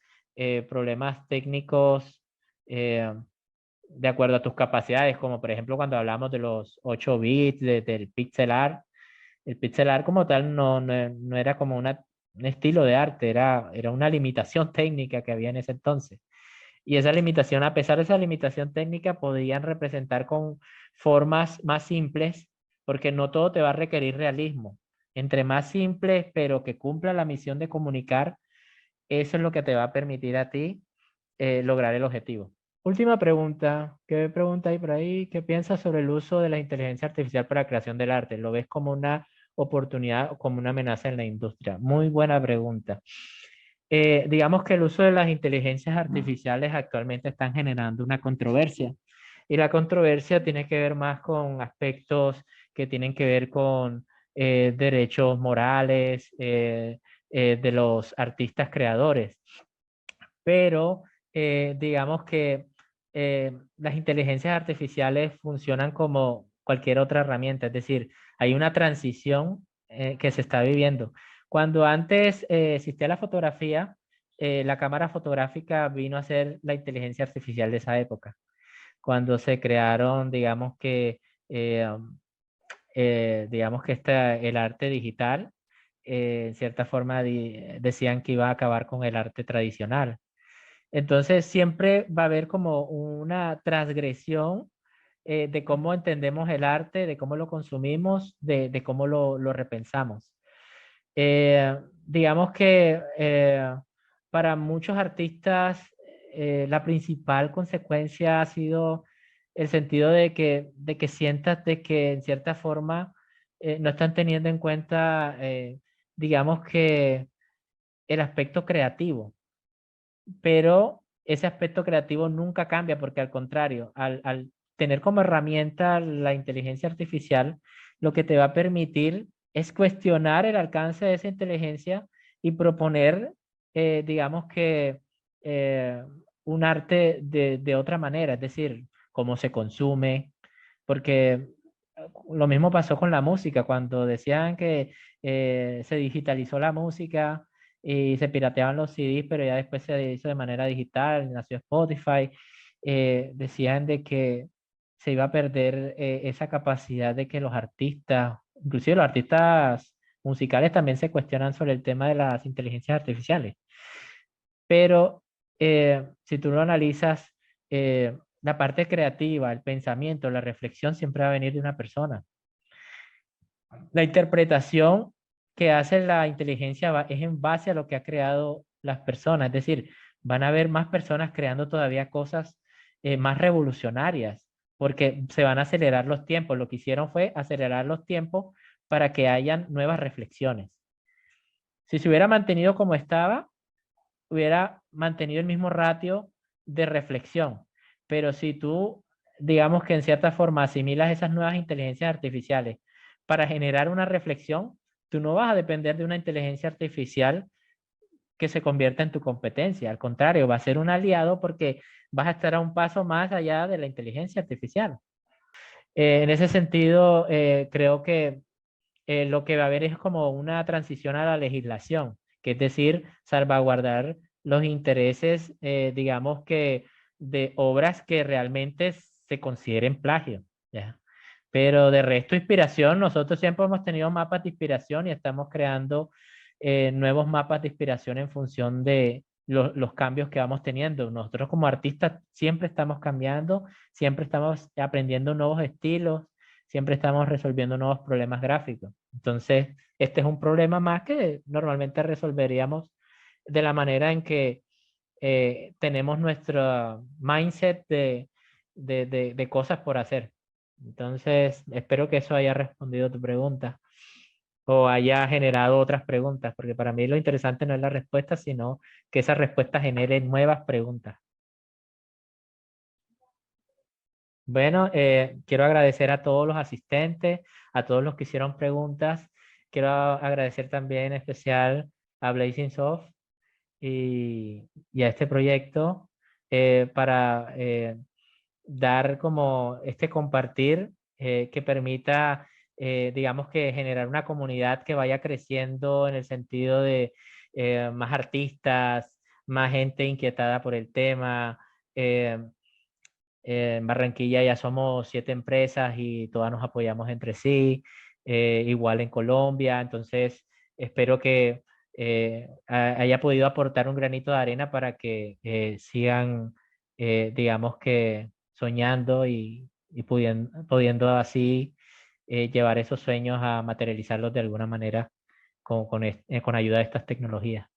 problemas técnicos eh, de acuerdo a tus capacidades, como por ejemplo cuando hablamos de los 8 bits, del pixel art, el pixel art como tal no era como un estilo de arte, era una limitación técnica que había en ese entonces. Y esa limitación, a pesar de esa limitación técnica, podían representar con formas más simples, porque no todo te va a requerir realismo. Entre más simple, pero que cumpla la misión de comunicar, eso es lo que te va a permitir a ti lograr el objetivo. Última pregunta. ¿Qué pregunta hay por ahí? ¿Qué piensas sobre el uso de la inteligencia artificial para la creación del arte? ¿Lo ves como una oportunidad o como una amenaza en la industria? Muy buena pregunta. Digamos que el uso de las inteligencias artificiales actualmente están generando una controversia. Y la controversia tiene que ver más con aspectos que tienen que ver con derechos morales de los artistas creadores. Pero digamos que las inteligencias artificiales funcionan como cualquier otra herramienta, es decir, hay una transición que se está viviendo. Cuando antes existía la fotografía, la cámara fotográfica vino a ser la inteligencia artificial de esa época. Cuando se crearon, eh, digamos que el arte digital, en cierta forma decían que iba a acabar con el arte tradicional. Entonces siempre va a haber como una transgresión de cómo entendemos el arte, de cómo lo consumimos, de cómo lo repensamos. Digamos que para muchos artistas la principal consecuencia ha sido el sentido de que sientas de que en cierta forma no están teniendo en cuenta, digamos que el aspecto creativo. pero ese aspecto creativo nunca cambia porque al contrario, al tener como herramienta la inteligencia artificial, lo que te va a permitir es cuestionar el alcance de esa inteligencia y proponer, digamos que, eh, un arte de otra manera, es decir, cómo se consume, porque lo mismo pasó con la música, cuando decían que se digitalizó la música y se pirateaban los CDs, pero ya después se hizo de manera digital, nació Spotify, decían de que se iba a perder esa capacidad de que los artistas, inclusive los artistas musicales también se cuestionan sobre el tema de las inteligencias artificiales. Pero si tú lo analizas, la parte creativa, el pensamiento, la reflexión siempre va a venir de una persona. La interpretación que hace la inteligencia es en base a lo que ha creado las personas. Es decir, van a haber más personas creando todavía cosas más revolucionarias, porque se van a acelerar los tiempos. Lo que hicieron fue acelerar los tiempos para que hayan nuevas reflexiones. Si se hubiera mantenido como estaba, hubiera mantenido el mismo ratio de reflexión. Pero si tú, digamos que en cierta forma asimilas esas nuevas inteligencias artificiales para generar una reflexión, tú no vas a depender de una inteligencia artificial que se convierta en tu competencia. Al contrario, va a ser un aliado porque vas a estar a un paso más allá de la inteligencia artificial. En ese sentido, creo que lo que va a haber es como una transición a la legislación, que es decir, salvaguardar los intereses, digamos que, de obras que realmente se consideren plagio, ¿ya? Pero de resto, inspiración, nosotros siempre hemos tenido mapas de inspiración y estamos creando nuevos mapas de inspiración en función de los cambios que vamos teniendo. Nosotros como artistas siempre estamos cambiando, siempre estamos aprendiendo nuevos estilos, siempre estamos resolviendo nuevos problemas gráficos. Entonces, este es un problema más que normalmente resolveríamos de la manera en que tenemos nuestro mindset de cosas por hacer. Entonces, espero que eso haya respondido a tu pregunta o haya generado otras preguntas, porque para mí lo interesante no es la respuesta, sino que esa respuesta genere nuevas preguntas. Bueno, quiero agradecer a todos los asistentes, a todos los que hicieron preguntas. Quiero agradecer también en especial a Blazing Soft y a este proyecto para dar como este compartir que permita, digamos que generar una comunidad que vaya creciendo en el sentido de más artistas, más gente inquietada por el tema. eh, en Barranquilla ya somos 7 empresas y todas nos apoyamos entre sí, igual en Colombia, entonces espero que haya podido aportar un granito de arena para que sigan, digamos que soñando y pudiendo así llevar esos sueños a materializarlos de alguna manera con ayuda de estas tecnologías.